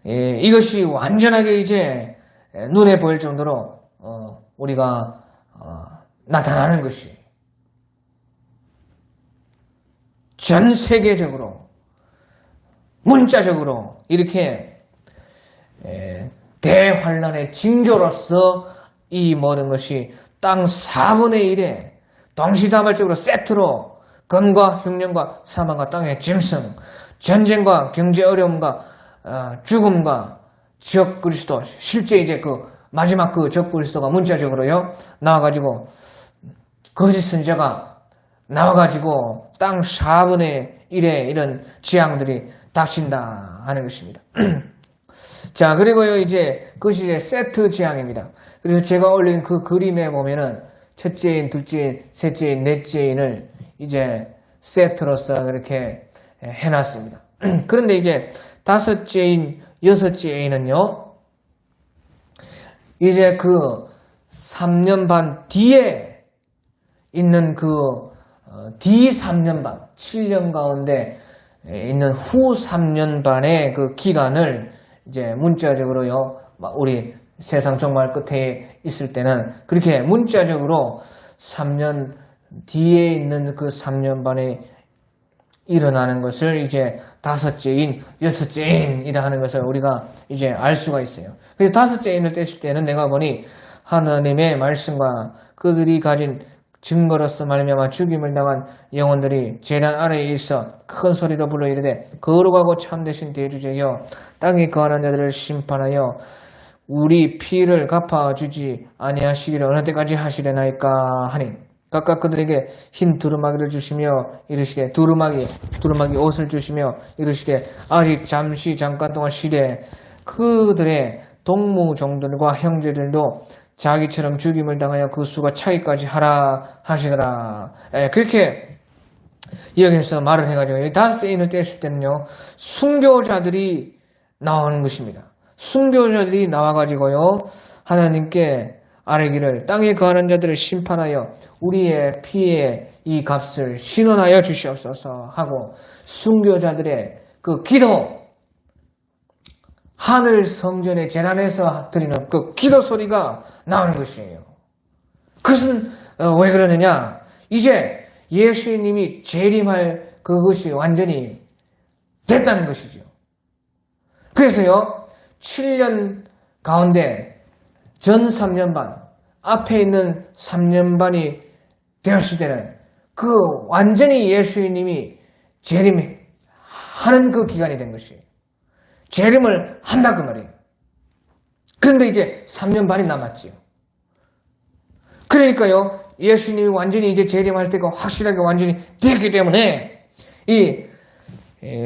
이것이 완전하게 이제 눈에 보일 정도로 우리가 나타나는 것이 전 세계적으로 문자적으로 이렇게 대환란의 징조로서 이 모든 것이 땅 4분의 1에 동시다발적으로 세트로 검과 흉년과 사망과 땅의 짐승, 전쟁과 경제 어려움과 죽음과 적 그리스도, 실제 이제 그 마지막 그 적 그리스도가 문자적으로요 나와가지고 거짓 선지자가 나와가지고 땅 4분의 1에 이런 재앙들이 닥친다 하는 것입니다. 자, 그리고요 이제 그것이 이제 세트 재앙입니다. 그래서 제가 올린 그 그림에 보면은 첫째인, 둘째인, 셋째인, 넷째인을 이제 세트로서 그렇게 해놨습니다. 그런데 이제 다섯째인, 여섯째인은요 이제 그 3년 반 뒤에 있는 그 뒤 3년 반, 7년 가운데 있는 후 3년 반의 그 기간을 이제 문자적으로요, 우리 세상 종말 끝에 있을 때는 그렇게 문자적으로 3년 뒤에 있는 그 3년 반에 일어나는 것을 이제 다섯째인, 여섯째인이라 하는 것을 우리가 이제 알 수가 있어요. 그래서 다섯째인을 뗐을 때는 내가 보니 하나님의 말씀과 그들이 가진 증거로서 말미암아 죽임을 당한 영혼들이 재단 아래에 있어 큰 소리로 불러 이르되 거룩하고 참되신 대주제여 땅에 거하는 자들을 심판하여 우리 피를 갚아주지 아니하시기를 어느 때까지 하시려나이까 하니 각각 그들에게 흰 두루마기를 주시며 이르시되 두루마기 옷을 주시며 이르시되 아직 잠깐 동안 쉬되 그들의 동무종들과 형제들도 자기처럼 죽임을 당하여 그 수가 차기까지 하라 하시더라. 그렇게 여기서 말을 해가지고 다섯째인을 뗐을 때는요 순교자들이 나오는 것입니다. 순교자들이 나와가지고요 하나님께 아뢰기를 땅에 거하는 자들을 심판하여 우리의 피에 이 값을 신원하여 주시옵소서 하고 순교자들의 그 기도, 하늘 성전의 재단에서 드리는 그 기도 소리가 나오는 것이에요. 그것은 왜 그러느냐? 이제 예수님이 재림할 그것이 완전히 됐다는 것이죠. 그래서요 7년 가운데 전 3년 반, 앞에 있는 3년 반이 되었을 때는 그 완전히 예수님이 재림하는 그 기간이 된 것이에요. 재림을 한다 그 말이에요. 그런데 이제 3년 반이 남았지요. 그러니까요 예수님이 완전히 이제 재림할 때가 확실하게 완전히 되었기 때문에 이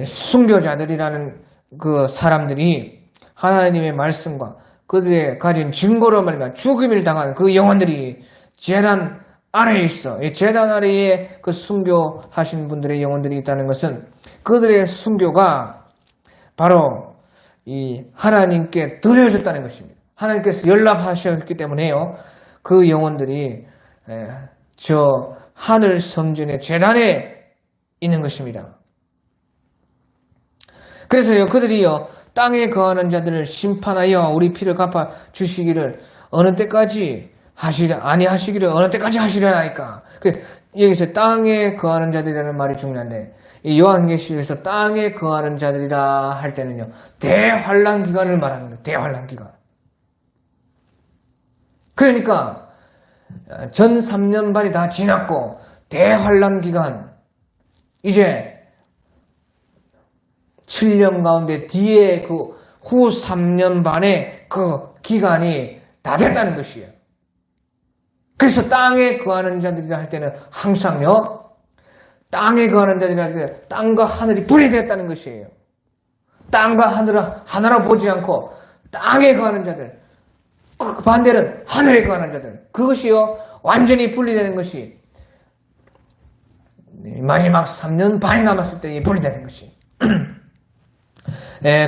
순교자들이라는 그 사람들이 하나님의 말씀과 그들의 가진 증거로 말미암아 죽임을 당한 그 영혼들이 재단 아래에 있어. 이 재단 아래에 그 순교하신 분들의 영혼들이 있다는 것은 그들의 순교가 바로 이 하나님께 드려졌다는 것입니다. 하나님께서 연락하셨기 때문에요. 그 영혼들이 저 하늘 성전의 재단에 있는 것입니다. 그래서요 그들이요 땅에 거하는 자들을 심판하여 우리 피를 갚아 주시기를 어느 때까지 아니하시기를 어느 때까지 하시려나이까. 여기서 땅에 거하는 자들이라는 말이 중요한데 이 요한계시록에서 땅에 거하는 자들이라 할 때는요 대환란 기간을 말하는 거예요. 대환란 기간. 그러니까 전 3년 반이 다 지났고 대환란 기간 이제 7년 가운데 뒤에 그 후 3년 반의 그 기간이 다 됐다는 것이에요. 그래서 땅에 거하는 자들이라 할 때는 항상요 땅에 거하는 자들이라 할 때 땅과 하늘이 분리됐다는 것이에요. 땅과 하늘을 보지 않고 땅에 거하는 자들, 그 반대는 하늘에 거하는 자들, 그것이요 완전히 분리되는 것이 마지막 3년 반이 남았을 때 분리되는 것이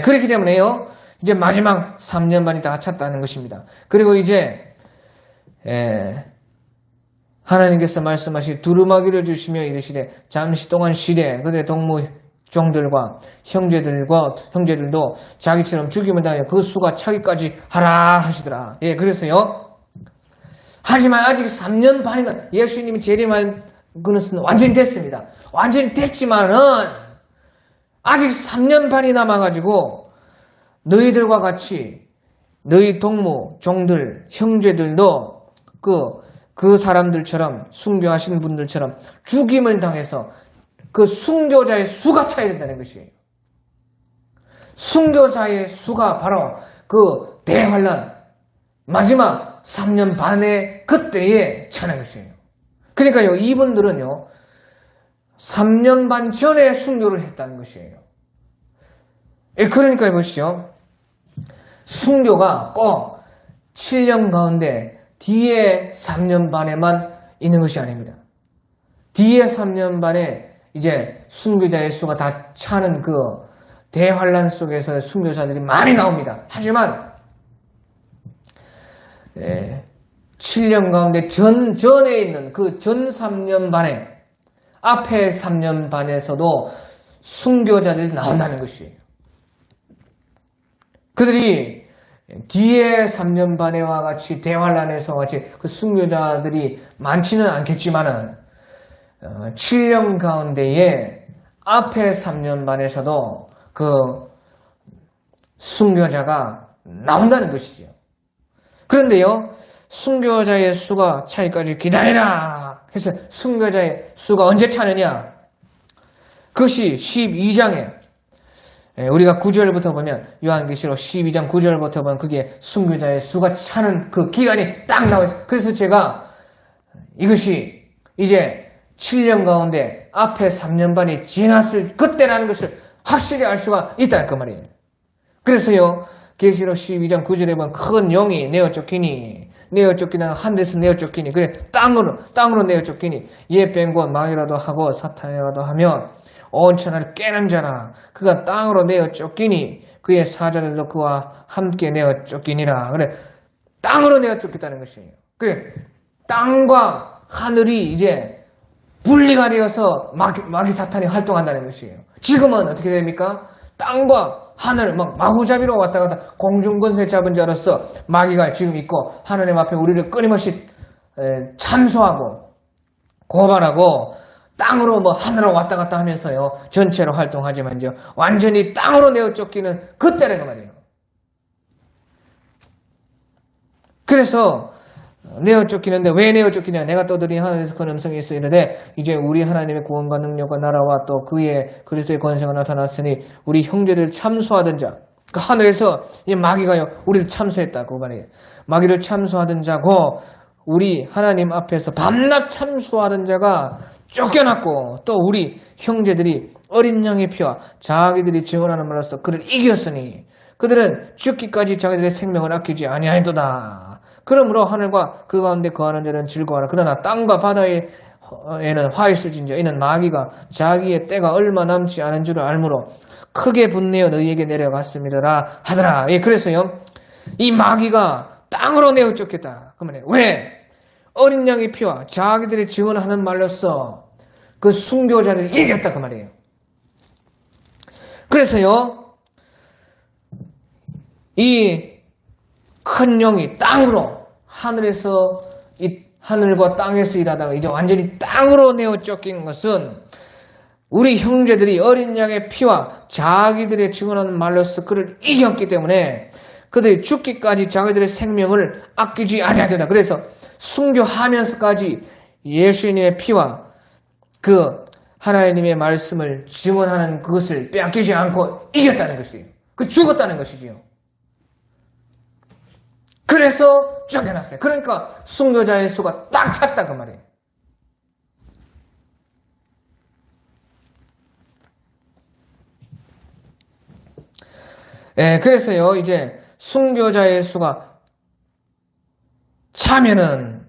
그렇기 때문에요 이제 마지막 3년 반이 다 찼다는 것입니다. 그리고 이제 하나님께서 말씀하시 두루마기를 주시며 이르시되 잠시 동안 쉬되 그들의 동무종들과 형제들도 자기처럼 죽임을 당하여 그 수가 차기까지 하라 하시더라. 그래서요 하지만 아직 3년 반이나 예수님이 재림할 그것은 완전히 됐습니다. 완전히 됐지만은 아직 3년 반이 남아가지고 너희들과 같이 너희 동무, 종들, 형제들도 그 사람들처럼 순교하신 분들처럼 죽임을 당해서 그 순교자의 수가 차야 된다는 것이에요. 순교자의 수가 바로 그 대환란 마지막 3년 반의 그때에 차는 것이에요. 그러니까요, 이분들은요 3년 반 전에 순교를 했다는 것이에요. 그러니까 보시죠. 순교가 꼭 7년 가운데 뒤에 3년 반에만 있는 것이 아닙니다. 뒤에 3년 반에 이제 순교자의 수가 다 차는 그 대환란 속에서 순교자들이 많이 나옵니다. 하지만 7년 가운데 전에 있는 그 전 3년 반에 앞에 3년 반에서도 순교자들이 나온다는 것이에요. 그들이 뒤에 3년 반에와 같이 대환란에서 같이 그 순교자들이 많지는 않겠지만은 7년 가운데에 앞에 3년 반에서도 그 순교자가 나온다는 것이죠. 그런데요, 순교자의 수가 차기까지 기다리라 해서 순교자의 수가 언제 차느냐? 그것이 12장에 우리가 9절부터 보면 요한계시록 12장 9절부터 보면 그게 순교자의 수가 차는 그 기간이 딱 나와 있어요. 그래서 제가 이것이 이제 7년 가운데 앞에 3년 반이 지났을 그때라는 것을 확실히 알 수가 있다 그 말이에요. 그래서요 계시록 12장 9절에 보면 큰 용이 내어 쫓기니 한 데서 내어 쫓기니 그래 땅으로 내어 쫓기니 옛 뱀과 망이라도 하고 사탄이라도 하며 온 천하를 깨는 자라 그가 땅으로 내어 쫓기니 그의 사자들도 그와 함께 내어 쫓기니라. 그래 땅으로 내어 쫓겼다는 것이에요. 그래 땅과 하늘이 이제 분리가 되어서 마귀 사탄이 활동한다는 것이에요. 지금은 어떻게 됩니까? 땅과 하늘 막 마구잡이로 왔다 갔다 공중권세 잡은 자로서 마귀가 지금 있고 하나님 앞에 우리를 끊임없이 참소하고 고발하고 땅으로 하늘로 왔다 갔다 하면서요 전체로 활동하지만 이제 완전히 땅으로 내어 쫓기는 그때라는 말이에요. 그래서 내어 쫓기는데 왜 내어 쫓기냐? 내가 떠들이 하늘에서 큰 음성이 있어 이르되 이제 우리 하나님의 구원과 능력과 나라와 또 그의 그리스도의 권세가 나타났으니 우리 형제를 참소하던 자 그 하늘에서 이 마귀가요 우리를 참소했다고 말이에요. 마귀를 참소하던 자고 우리 하나님 앞에서 밤낮 참소하던 자가 쫓겨났고 또 우리 형제들이 어린 양의 피와 자기들이 증언하는 말로써 그를 이겼으니 그들은 죽기까지 자기들의 생명을 아끼지 아니하였도다. 그러므로 하늘과 그 가운데 거하는 자는 즐거워하라. 그러나 땅과 바다에는 화 있을진저 이는 마귀가 자기의 때가 얼마 남지 않은 줄을 알므로 크게 분내어 너희에게 내려갔음이더라 하더라. 그래서요 이 마귀가 땅으로 내어 쫓겼다. 그러면 왜? 어린 양의 피와 자기들이 증언하는 말로써 그 순교자들이 이겼다 그 말이에요. 그래서요 이 큰 영이 땅으로 하늘에서 이 하늘과 땅에서 일하다가 이제 완전히 땅으로 내어 쫓긴 것은 우리 형제들이 어린 양의 피와 자기들의 증언하는 말로써 그를 이겼기 때문에 그들이 죽기까지 자기들의 생명을 아끼지 아니하더라. 그래서 순교하면서까지 예수님의 피와 그 하나님의 말씀을 증언하는 그것을 빼앗기지 않고 이겼다는 것이에요. 그 죽었다는 것이지요. 그래서 쫓겨났어요. 그러니까 순교자의 수가 딱 찼다 그 말이에요. 그래서요 이제 순교자의 수가 차면은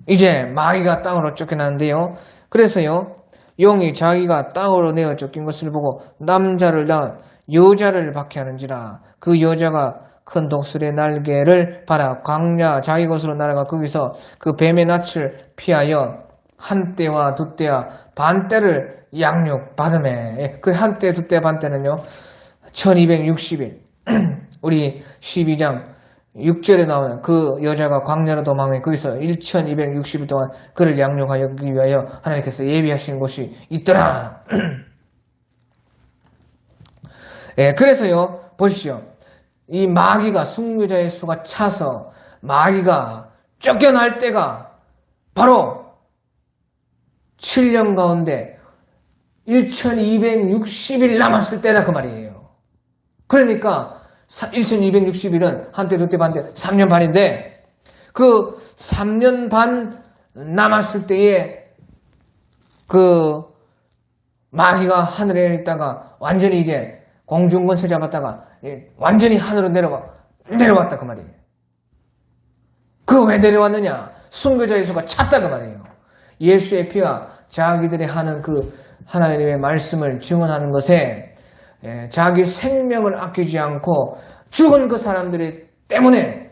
이제 마귀가 땅으로 쫓겨나는데요. 그래서요 용이 자기가 땅으로 내어 쫓긴 것을 보고 남자를 낳은 여자를 박해하는지라 그 여자가 큰 독수리의 날개를 받아 광야 자기 곳으로 날아가 거기서 그 뱀의 낯을 피하여 한 때와 두 때와 반 때를 양육받으매. 그 한 때, 두 때, 반 때는요 1260일 우리 12장 6절에 나오는 그 여자가 광야로 도망해 거기서 1260일 동안 그를 양육하기 위하여 하나님께서 예비하신 곳이 있더라. 그래서요, 보십시오. 이 마귀가, 순교자의 수가 차서 마귀가 쫓겨날 때가 바로 7년 가운데 1260일 남았을 때다 그 말이에요. 그러니까 1260일은 한때 두때 반때 3년 반인데 그 3년 반 남았을 때에 그 마귀가 하늘에 있다가 완전히 이제 공중권세 잡았다가 완전히 하늘로 내려왔다 그 말이에요. 그 왜 내려왔느냐? 순교자의 수가 찼다 그 말이에요. 예수의 피가 자기들이 하는 그 하나님의 말씀을 증언하는 것에 자기 생명을 아끼지 않고 죽은 그 사람들이 때문에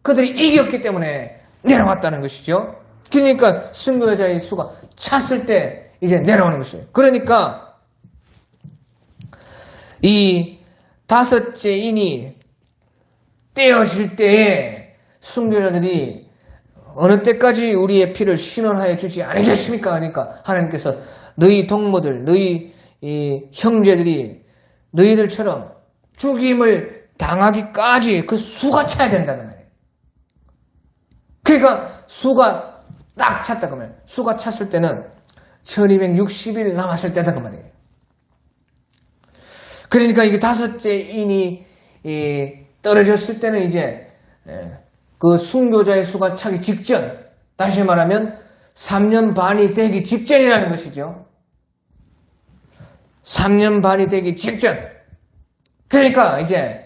그들이 이겼기 때문에 내려왔다는 것이죠. 그러니까 순교자의 수가 찼을 때 이제 내려오는 것이에요. 그러니까 이 다섯째 인이 떼어질 때에 순교자들이 어느 때까지 우리의 피를 신원하여 주지 아니겠습니까? 그러니까 하나님께서 너희 동무들, 너희 이 형제들이 너희들처럼 죽임을 당하기까지 그 수가 차야 된다는 말이에요. 그러니까 수가 딱 찼다 그 말이에요. 수가 찼을 때는 1260일 남았을 때다 그 말이에요. 그러니까 이게 다섯째 인이 떨어졌을 때는 이제 그 순교자의 수가 차기 직전, 다시 말하면 3년 반이 되기 직전이라는 것이죠. 3년 반이 되기 직전. 그러니까 이제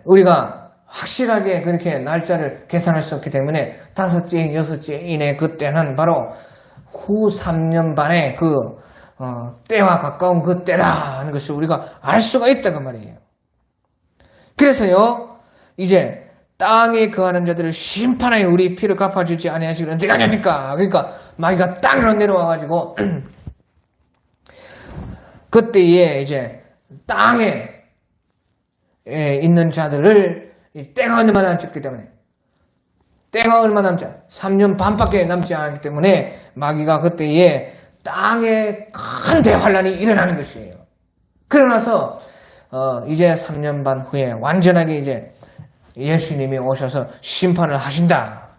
우리가 확실하게 그렇게 날짜를 계산할 수 없기 때문에 다섯째 인, 여섯째 인의 그때는 바로 후 3년 반의 그 때와 가까운 그 때다 하는 것을 우리가 알 수가 있다 그 말이에요. 그래서요, 이제 땅에 거하는 자들을 심판하여 우리 피를 갚아주지 아니하시기를 언제가 하냐니까. 그러니까 마귀가 땅으로 내려와가지고 그때에 이제 땅에 있는 자들을 때가 얼마 남지 않기 때문에 때가 얼마 남지 않 3년 반밖에 남지 않기 때문에 마귀가 그때에 땅에 큰 대환란이 일어나는 것이에요. 그러나서 이제 3년 반 후에 완전하게 이제 예수님이 오셔서 심판을 하신다.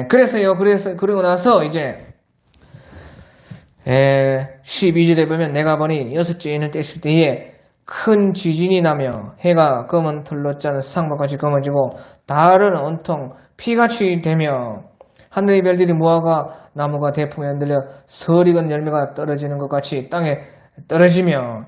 그러고 나서 이제 12절에 보면 내가 보니 여섯째 인을 떼실 때에 큰 지진이 나며 해가 검은 틀로 짠 상박같이 검어지고 달은 온통 피같이 되며 하늘의 별들이 무화과 나무가 대풍에 흔들려 설익은 열매가 떨어지는 것 같이 땅에 떨어지며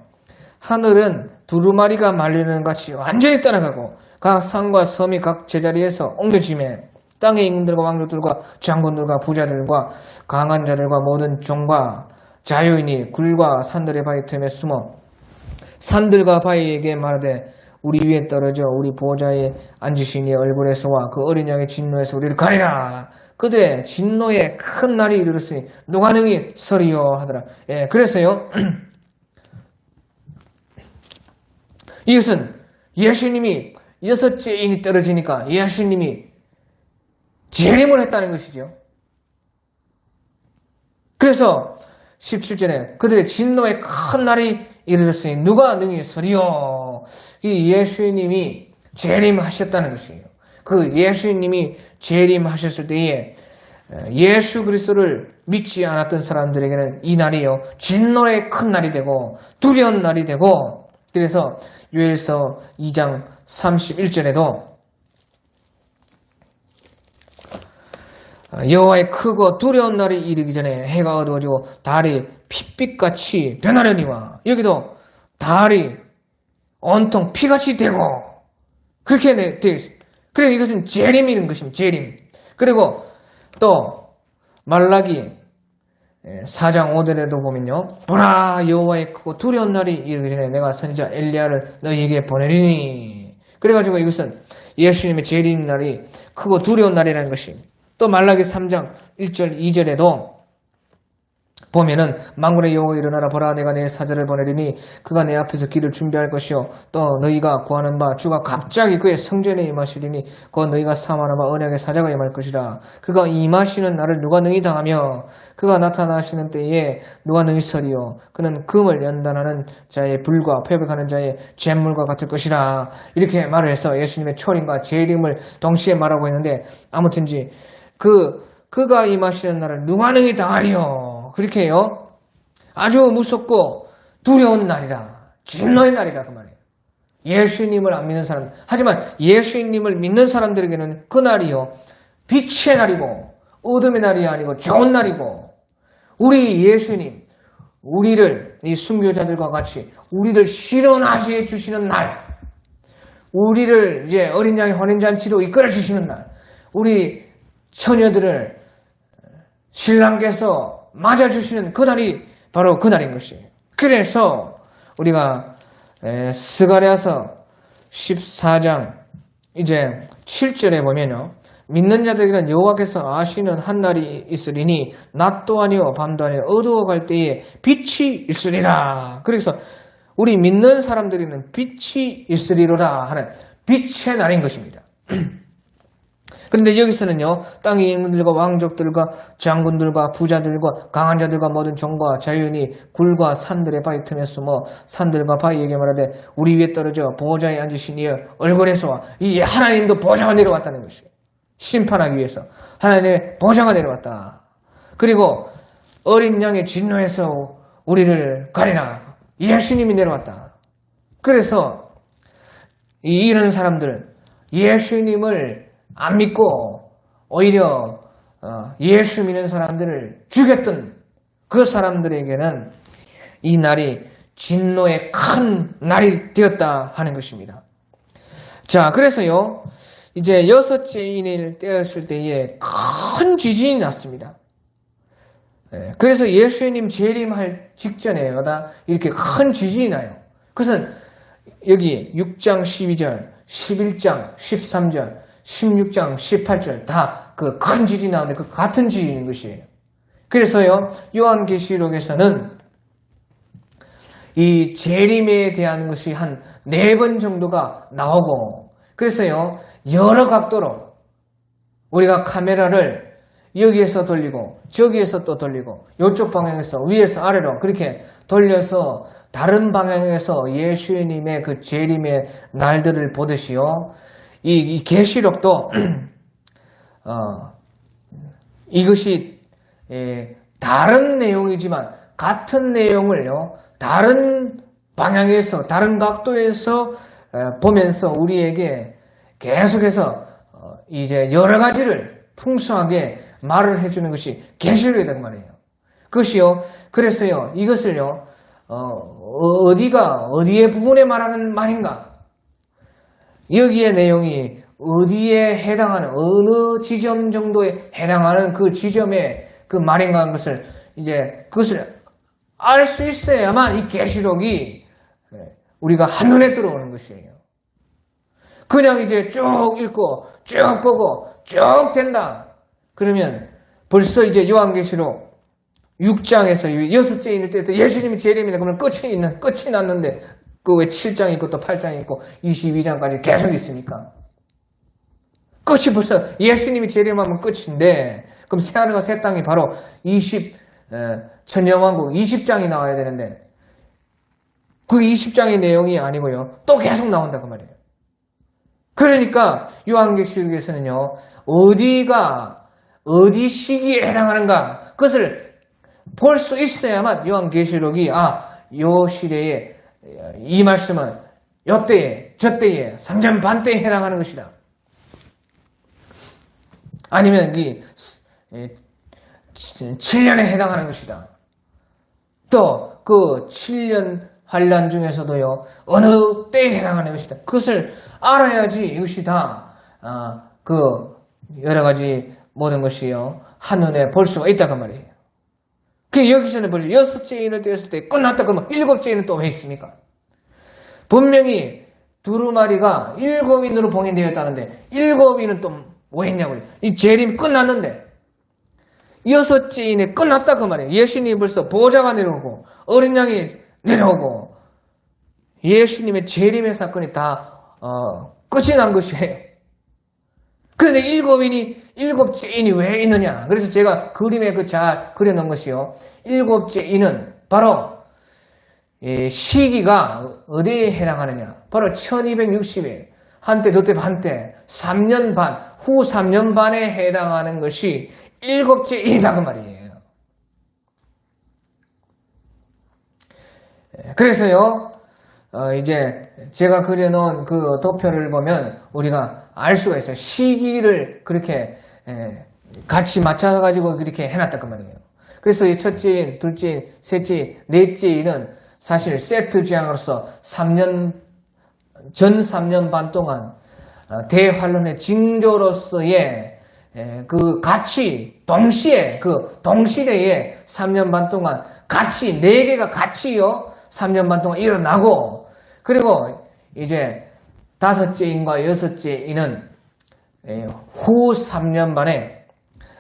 하늘은 두루마리가 말리는 같이 완전히 떠나가고 각 산과 섬이 각 제자리에서 옮겨지며 땅의 임금들과 왕족들과 장군들과 부자들과 강한 자들과 모든 종과 자유인이 굴과 산들의 바위 틈에 숨어 산들과 바위에게 말하되 우리 위에 떨어져 우리 보호자의 앉으신 이의 얼굴에서와 그 어린 양의 진노에서 우리를 가리라. 그들의 진노에 큰 날이 이르렀으니 누가 능히 서리요 하더라. 그래서요 이것은 예수님이 여섯째 인이 떨어지니까 예수님이 재림을 했다는 것이죠. 그래서 17절에 그들의 진노에 큰 날이 이르렀으니 누가 능히 서리요. 이 예수님이 재림하셨다는 것이에요. 그 예수님이 재림하셨을 때에 예수 그리스도를 믿지 않았던 사람들에게는 이 날이요 진노의 큰 날이 되고 두려운 날이 되고 그래서 요엘서 2장 31절에도 여호와의 크고 두려운 날이 이르기 전에 해가 어두워지고 달이 핏빛같이 변하려니와 여기도 달이 온통 피같이 되고 그렇게 되어 있어요. 그래서 이것은 재림이라는 것입니다. 재림. 그리고 또 말라기 4장 5절에도 보면요. 보라 여호와의 크고 두려운 날이 이르기 전에 내가 선지자 엘리야를 너희에게 보내리니. 그래가지고 이것은 예수님의 재림 날이 크고 두려운 날이라는 것입니다. 또 말라기 3장 1절 2절에도 보면은 만군의 여호와 일어나라 보라 내가 내 사자를 보내리니 그가 내 앞에서 길을 준비할 것이요 또 너희가 구하는 바 주가 갑자기 그의 성전에 임하시리니 곧 너희가 사모하는 바 언약의 사자가 임할 것이라. 그가 임하시는 날을 누가 능히 당하며 그가 나타나시는 때에 누가 능히 서리요. 그는 금을 연단하는 자의 불과 표백하는 자의 잿물과 같을 것이라. 이렇게 말을 해서 예수님의 초림과 재림을 동시에 말하고 있는데 아무튼지 그가 임하시는 날을 누가 능히 당하리요. 그렇게 해요. 아주 무섭고 두려운 날이다. 진노의 날이다 그 말이에요. 예수님을 안 믿는 사람, 하지만 예수님을 믿는 사람들에게는 그 날이요 빛의 날이고 어둠의 날이 아니고 좋은 날이고, 우리 예수님 우리를 이 순교자들과 같이 우리를 실현하시게 주시는 날, 우리를 이제 어린 양의 혼인잔치로 이끌어 주시는 날, 우리 처녀들을 신랑께서 맞아주시는 그 날이 바로 그 날인 것이에요. 그래서 우리가 스가랴서 14장 이제 7절에 보면요, 믿는 자들에게는 여호와께서 아시는 한 날이 있으리니 낮도 아니요 밤도 아니요 어두워갈 때에 빛이 있으리라. 그래서 우리 믿는 사람들에게는 빛이 있으리로라 하는 빛의 날인 것입니다. 그런데 여기서는요, 땅의 인물들과 왕족들과 장군들과 부자들과 강한 자들과 모든 종과 자유인이 굴과 산들의 바위 틈에 숨어 산들과 바위에게 말하되 우리 위에 떨어져 보호자에 앉으신 이의 얼굴에서 이 하나님도 보호자가 내려왔다는 것이에요. 심판하기 위해서 하나님의 보호자가 내려왔다. 그리고 어린 양의 진노에서 우리를 가리라. 예수님이 내려왔다. 그래서 이런 사람들, 예수님을 안 믿고 오히려 예수 믿는 사람들을 죽였던 그 사람들에게는 이 날이 진노의 큰 날이 되었다 하는 것입니다. 자, 그래서요, 이제 여섯째 인을 떼었을 때에 큰 지진이 났습니다. 그래서 예수님 재림할 직전에 이렇게 큰 지진이 나요. 그것은 여기 6장 12절, 11장 13절, 16장 18절 다 그 큰 지진이 나오는데 그 같은 지진인 것이에요. 그래서요, 요한계시록에서는 이 재림에 대한 것이 한 4번 정도가 나오고, 그래서요, 여러 각도로 우리가 카메라를 여기에서 돌리고 저기에서 또 돌리고 이쪽 방향에서 위에서 아래로 그렇게 돌려서 다른 방향에서 예수님의 그 재림의 날들을 보듯이요, 이 계시록도 이것이 다른 내용이지만 같은 내용을요 다른 방향에서 다른 각도에서 보면서 우리에게 계속해서 이제 여러 가지를 풍성하게 말을 해주는 것이 계시록이다 그 말이에요. 그것이요, 그래서요, 이것을요 어디의 부분에 말하는 말인가, 여기에 내용이 어디에 해당하는, 어느 지점 정도에 해당하는 그 지점에 그 말인가 하는 것을 이제 그것을 알 수 있어야만 이 계시록이 우리가 한눈에 들어오는 것이에요. 그냥 이제 쭉 읽고 쭉 보고 쭉 된다 그러면 벌써 이제 요한계시록 6장에서 6째 인을 때 예수님이 재림이다 그러면 끝이 났는데 그 왜 7장 있고 또 8장 있고 22장까지 계속 있습니까? 끝이 벌써 예수님이 재림하면 끝인데, 그럼 새하늘과 새 땅이 바로 천년왕국 20장이 나와야 되는데 그 20장의 내용이 아니고요 또 계속 나온다 그 말이에요. 그러니까 요한계시록에서는요 어디 시기에 해당하는가 그것을 볼 수 있어야만 요한계시록이 요 시대에 이 말씀은 요때에 저때에 3년 반 때에 해당하는 것이다, 아니면 7년에 해당하는 것이다, 또 그 7년 환란 중에서도요 어느 때에 해당하는 것이다, 그것을 알아야지 이것이 다 그 여러 가지 모든 것이요 한눈에 볼 수가 있다 그 말이에요. 그 여기서는 벌써 6째 인을 떼었을 때 끝났다 그러면 7째 인은 또 왜 있습니까? 분명히 두루마리가 7인으로 봉인되었다는데 7인은 또 왜 있냐고요. 이 재림 끝났는데 6째 인에 끝났다 그 말이에요. 예수님이 벌써 보좌가 내려오고 어린 양이 내려오고 예수님의 재림의 사건이 다 끝이 난 것이에요. 그런데 7째 인이 왜 있느냐? 그래서 제가 그림에 잘 그려놓은 것이요. 7째 인은 바로 시기가 어디에 해당하느냐? 바로 1260일. 한때 저때 반때 3년 반, 후 3년 반에 해당하는 것이 7째 인이다 그 말이에요. 그래서요, 이제 제가 그려놓은 그 도표를 보면 우리가 알 수가 있어요. 시기를 그렇게 같이 맞춰가지고 그렇게 해놨다 그 말이에요. 그래서 이 첫째 인, 둘째 인, 셋째 인, 넷째 인은 사실 세트 지향으로서 전 3년 반 동안 대환란의 징조로서의 그 같이 동시에 동시대에 3년 반 동안 같이 4개가 같이요 3년 반 동안 일어나고 그리고 이제 5째 인과 6째 인은 후 3년 반에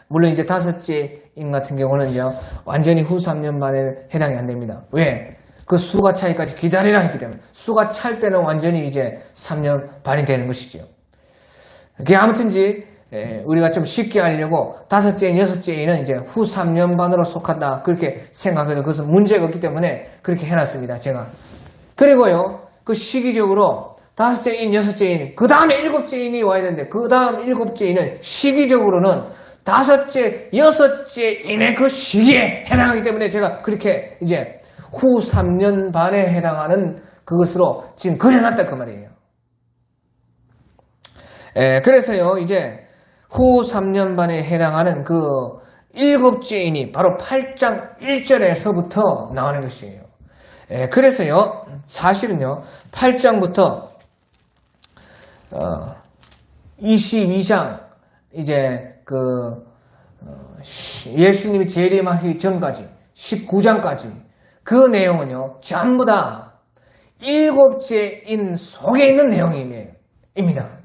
물론 이제 5째 인 같은 경우는요 완전히 후 3년 반에 해당이 안 됩니다. 왜? 그 수가 차이까지 기다리라 했기 때문에 수가 찰 때는 완전히 이제 3년 반이 되는 것이죠. 그게 아무튼지 우리가 좀 쉽게 하려고 5째 인, 6째 인은 이제 후 3년 반으로 속한다 그렇게 생각해도 그것은 문제가 없기 때문에 그렇게 해놨습니다. 제가. 그리고요 그 시기적으로 5째 인, 6째 인 그 다음에 7째 인이 와야 되는데 그 다음 7째 인은 시기적으로는 5째, 6째 인의 그 시기에 해당하기 때문에 제가 그렇게 이제 후 3년 반에 해당하는 그것으로 지금 그려놨다 그 말이에요. 그래서요 이제 후 3년 반에 해당하는 그 7째 인이 바로 8장 1절에서부터 나오는 것이에요. 그래서요 사실은요 8장부터 22장 이제 그 예수님이 재림하기 전까지 19장까지 그 내용은요 전부 다 7째 인 속에 있는 내용입니다.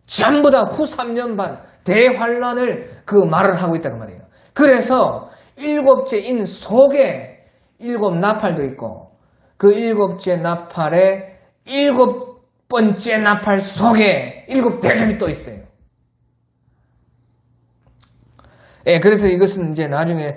전부 다 후 3년 반 대환란을 그 말을 하고 있다는 말이에요. 그래서 7째 인 속에 7나팔도 있고 그 7째 나팔의 7번째 나팔 속에 7대접이 또 있어요. 그래서 이것은 이제 나중에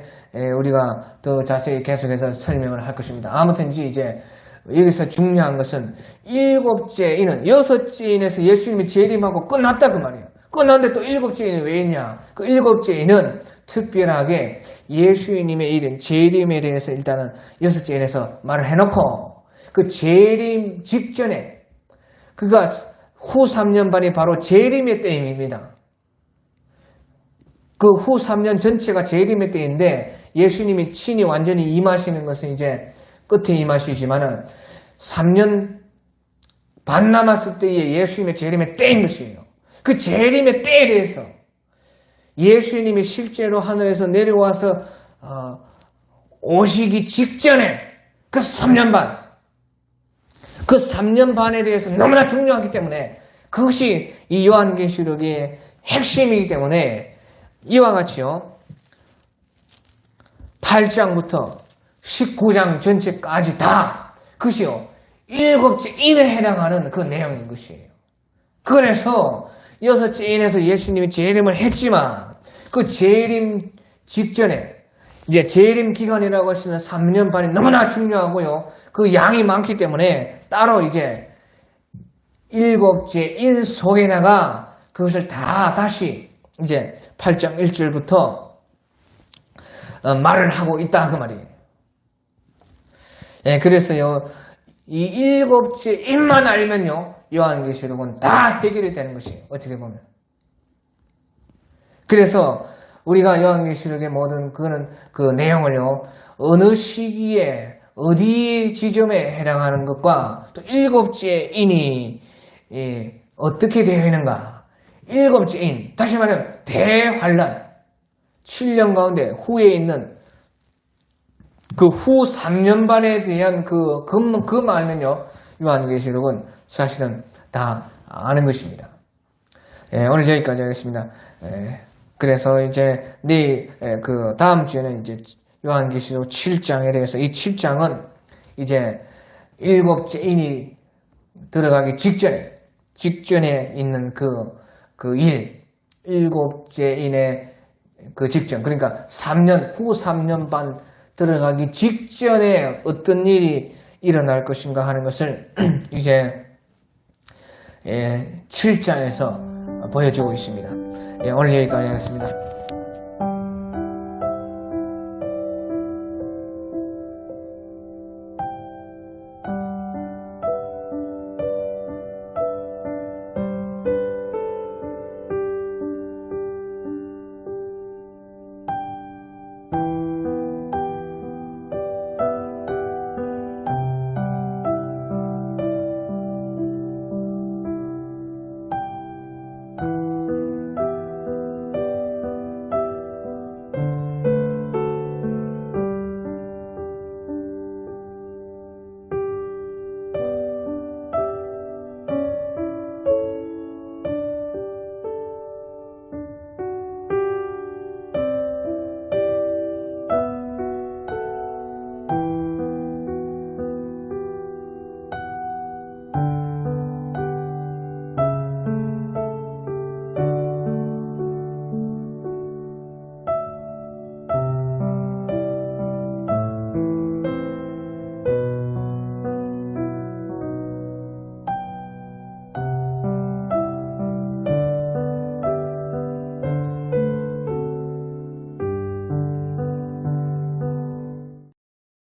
우리가 더 자세히 계속해서 설명을 할 것입니다. 아무튼 이제 여기서 중요한 것은 7째 인은 6째 인에서 예수님이 재림하고 끝났다 그 말이에요. 끝났는데 또 7째 인이 왜 있냐? 그 7째 인은 특별하게 예수님의 이른 재림에 대해서 일단은 6째 인에서 말을 해놓고 그 재림 직전에 그가 후 3년 반이 바로 재림의 때입니다. 그 후 3년 전체가 재림의 때인데 예수님이 친히 완전히 임하시는 것은 이제 끝에 임하시지만은 3년 반 남았을 때의 예수님의 재림의 때인 것이에요. 그 재림의 때에 대해서 예수님이 실제로 하늘에서 내려와서 오시기 직전에 그 3년 반, 그 3년 반에 대해서 너무나 중요하기 때문에 그것이 이 요한계시록의 핵심이기 때문에 이와 같이요 8장부터 19장 전체까지 다 그것이요 7째 인에 해당하는 그 내용인 것이에요. 그래서 6째 인에서 예수님이 재림을 했지만 그 재림 직전에 이제 재림 기간이라고 할 수 있는 3년 반이 너무나 중요하고요. 그 양이 많기 때문에 따로 이제 7째 인 속에다가 그것을 다 다시 이제 8장 1절부터 말을 하고 있다 그 말이에요. 그래서요 이 7째 인만 알면요 요한계시록은 다 해결이 되는 것이에요. 어떻게 보면. 그래서 우리가 요한계시록의 모든 그 내용을요 어느 시기에 어디 지점에 해당하는 것과 또 7째 인이 어떻게 되어 있는가. 7째 인, 다시 말하면 대환란 7년 가운데 후에 있는 그 후 3년 반에 대한 그 말면요 요한계시록은 사실은 다 아는 것입니다. 오늘 여기까지 하겠습니다. 그래서 이제 그 다음 주에는 이제 요한계시록 7장에 대해서 이 7장은 이제 일곱째 인이 들어가기 직전에 있는 일곱째 인의 그 직전, 그러니까 후 3년 반 들어가기 직전에 어떤 일이 일어날 것인가 하는 것을 이제 7장에서 보여주고 있습니다. 오늘 여기까지 하겠습니다.